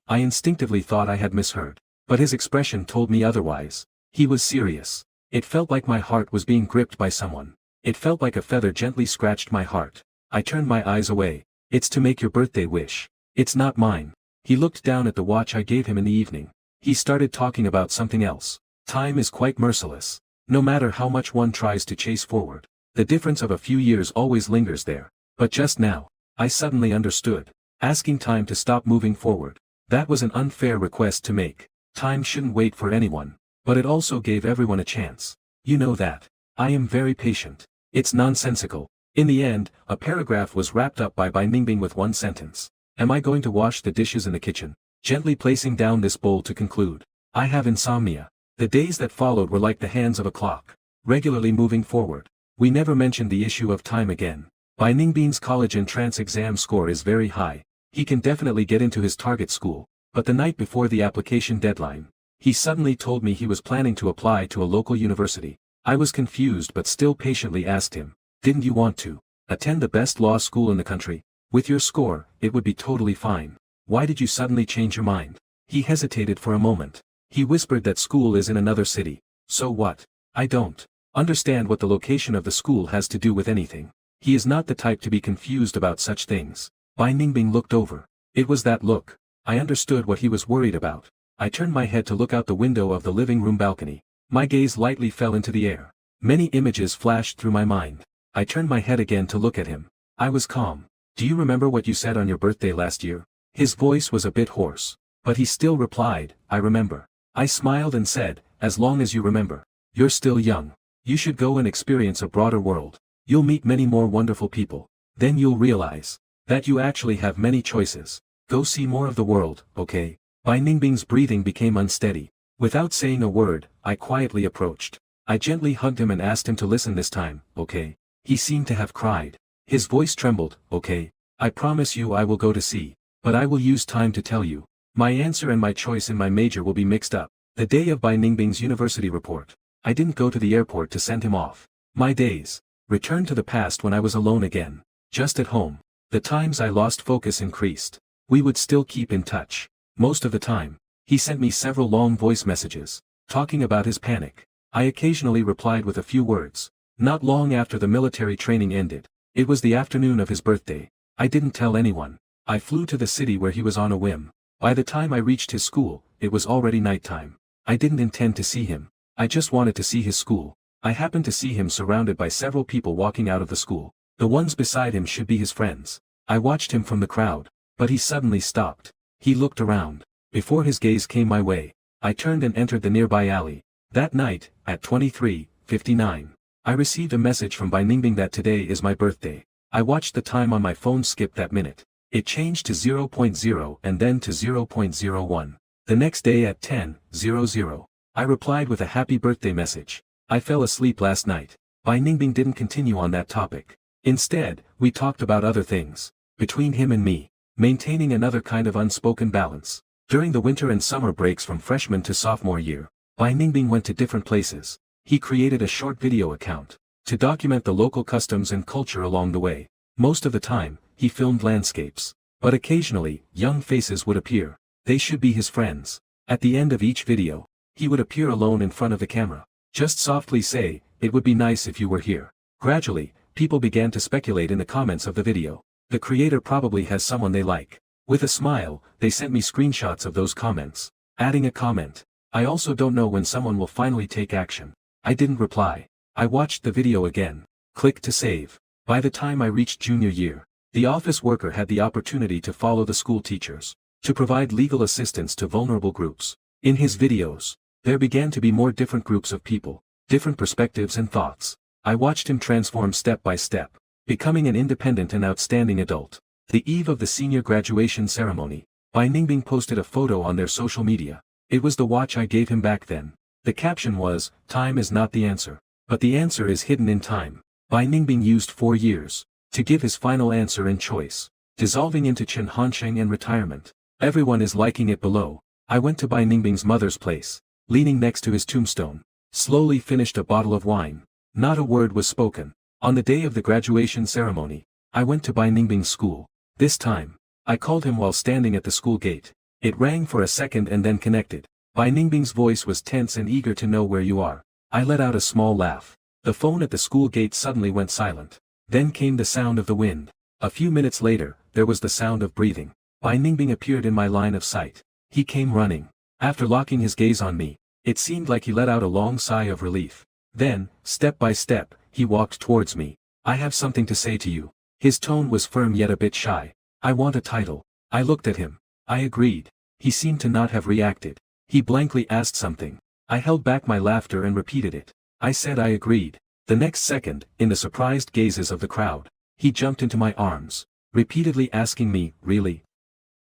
I instinctively thought I had misheard. But his expression told me otherwise. He was serious. It felt like my heart was being gripped by someone. It felt like a feather gently scratched my heart. I turned my eyes away. "It's to make your birthday wish. It's not mine." He looked down at the watch I gave him in the evening. He started talking about something else. Time is quite merciless. No matter how much one tries to chase forward, the difference of a few years always lingers there. But just now, I suddenly understood. Asking time to stop moving forward. That was an unfair request to make. Time shouldn't wait for anyone. But it also gave everyone a chance. You know that. I am very patient. It's nonsensical. In the end, a paragraph was wrapped up by Ningbing with one sentence. "Am I going to wash the dishes in the kitchen?" Gently placing down this bowl to conclude. "I have insomnia." The days that followed were like the hands of a clock, regularly moving forward. We never mentioned the issue of time again. Bai Ningbing's college entrance exam score is very high. He can definitely get into his target school, but the night before the application deadline, he suddenly told me he was planning to apply to a local university. I was confused but still patiently asked him, "Didn't you want to attend the best law school in the country? With your score, it would be totally fine. Why did you suddenly change your mind?" He hesitated for a moment. He whispered that school is in another city. So what? I don't understand what the location of the school has to do with anything. He is not the type to be confused about such things. Bai Ningbing looked over. It was that look. I understood what he was worried about. I turned my head to look out the window of the living room balcony. My gaze lightly fell into the air. Many images flashed through my mind. I turned my head again to look at him. I was calm. "Do you remember what you said on your birthday last year?" His voice was a bit hoarse. But he still replied, "I remember." I smiled and said, "As long as you remember. You're still young. You should go and experience a broader world. You'll meet many more wonderful people. Then you'll realize that you actually have many choices. Go see more of the world, okay?" Bai Ningbing's breathing became unsteady. Without saying a word, I quietly approached. I gently hugged him and asked him to listen this time, "Okay?" He seemed to have cried. His voice trembled, "Okay. I promise you I will go to sea. But I will use time to tell you. My answer and my choice in my major will be mixed up." The day of Bai Ningbing's university report. I didn't go to the airport to send him off. My days returned to the past when I was alone again. Just at home. The times I lost focus increased. We would still keep in touch. Most of the time. He sent me several long voice messages, talking about his panic. I occasionally replied with a few words. Not long after the military training ended. It was the afternoon of his birthday. I didn't tell anyone. I flew to the city where he was on a whim. By the time I reached his school, it was already nighttime. I didn't intend to see him. I just wanted to see his school. I happened to see him surrounded by several people walking out of the school. The ones beside him should be his friends. I watched him from the crowd, but he suddenly stopped. He looked around. Before his gaze came my way, I turned and entered the nearby alley. That night, at 23:59, I received a message from Bai Ningbing that today is my birthday. I watched the time on my phone skip that minute. It changed to 0.0 and then to 0.01. The next day at 10:00, I replied with a happy birthday message. I fell asleep last night. Bai Ningbing didn't continue on that topic. Instead, we talked about other things. Between him and me, maintaining another kind of unspoken balance. During the winter and summer breaks from freshman to sophomore year, Bai Ningbing went to different places. He created a short video account to document the local customs and culture along the way. Most of the time, he filmed landscapes. But occasionally, young faces would appear. They should be his friends. At the end of each video, he would appear alone in front of the camera. Just softly say, "It would be nice if you were here." Gradually, people began to speculate in the comments of the video. The creator probably has someone they like. With a smile, they sent me screenshots of those comments. Adding a comment. I also don't know when someone will finally take action. I didn't reply. I watched the video again. Click to save. By the time I reached junior year, The office worker had the opportunity to follow the school teachers, to provide legal assistance to vulnerable groups. In his videos, there began to be more different groups of people, different perspectives and thoughts. I watched him transform step by step, becoming an independent and outstanding adult. The eve of the senior graduation ceremony, Bai Ningbing posted a photo on their social media. It was the watch I gave him back then. The caption was, "Time is not the answer, but the answer is hidden in time." Bai Ningbing used 4 years to give his final answer and choice, dissolving into Chen Hansheng and retirement. Everyone is liking it below. I went to Bai Ningbing's mother's place, leaning next to his tombstone, slowly finished a bottle of wine. Not a word was spoken. On the day of the graduation ceremony, I went to Bai Ningbing's school. This time, I called him while standing at the school gate. It rang for a second and then connected. Bai Ningbing's voice was tense and eager to know where you are. I let out a small laugh. The phone at the school gate suddenly went silent. Then came the sound of the wind. A few minutes later, there was the sound of breathing. Bai Ningbing appeared in my line of sight. He came running. After locking his gaze on me, it seemed like he let out a long sigh of relief. Then, step by step, he walked towards me. "I have something to say to you." His tone was firm yet a bit shy. "I want a title." I looked at him. I agreed. He seemed to not have reacted. He blankly asked something. I held back my laughter and repeated it. I said I agreed. The next second, in the surprised gazes of the crowd, he jumped into my arms, repeatedly asking me, "Really?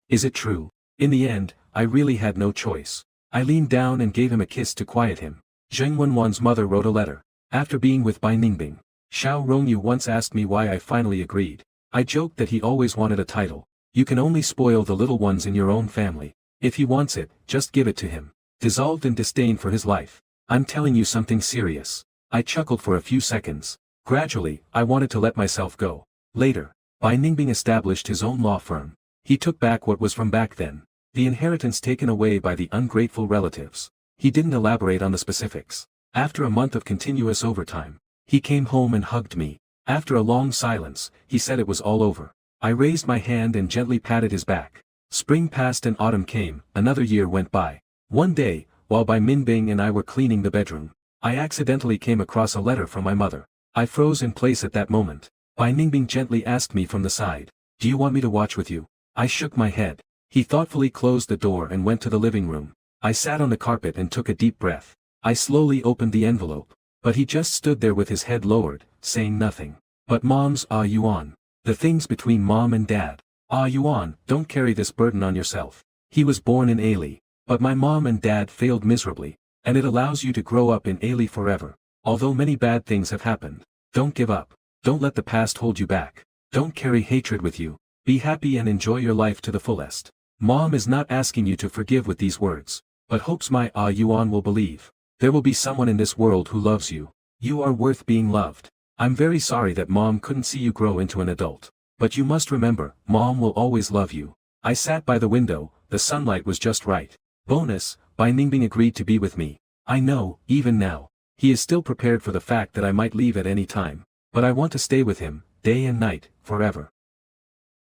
Is it true?" In the end, I really had no choice. I leaned down and gave him a kiss to quiet him. Zheng Wenwan's mother wrote a letter. After being with Bai Ningbing, Xiao Rongyu once asked me why I finally agreed. I joked that he always wanted a title. "You can only spoil the little ones in your own family. If he wants it, just give it to him." Dissolved in disdain for his life. "I'm telling you something serious." I chuckled for a few seconds. Gradually, I wanted to let myself go. Later, Bai Ningbing established his own law firm. He took back what was from back then. The inheritance taken away by the ungrateful relatives. He didn't elaborate on the specifics. After a month of continuous overtime, he came home and hugged me. After a long silence, he said it was all over. I raised my hand and gently patted his back. Spring passed and autumn came. Another year went by. One day, while Bai Ningbing and I were cleaning the bedroom, I accidentally came across a letter from my mother. I froze in place at that moment. Bai Ningbing gently asked me from the side, "Do you want me to watch with you?" I shook my head. He thoughtfully closed the door and went to the living room. I sat on the carpet and took a deep breath. I slowly opened the envelope. But he just stood there with his head lowered, saying nothing. "But Mom's Yuan. The things between Mom and Dad. Yuan, don't carry this burden on yourself. He was born in Ali. But my mom and dad failed miserably. And it allows you to grow up in Ali forever. Although many bad things have happened. Don't give up. Don't let the past hold you back. Don't carry hatred with you. Be happy and enjoy your life to the fullest. Mom is not asking you to forgive with these words, but hopes my Yuan will believe. There will be someone in this world who loves you. You are worth being loved. I'm very sorry that Mom couldn't see you grow into an adult. But you must remember, Mom will always love you." I sat by the window. The sunlight was just right. Bonus, Bai Ningbing agreed to be with me. I know, even now, he is still prepared for the fact that I might leave at any time. But I want to stay with him, day and night, forever.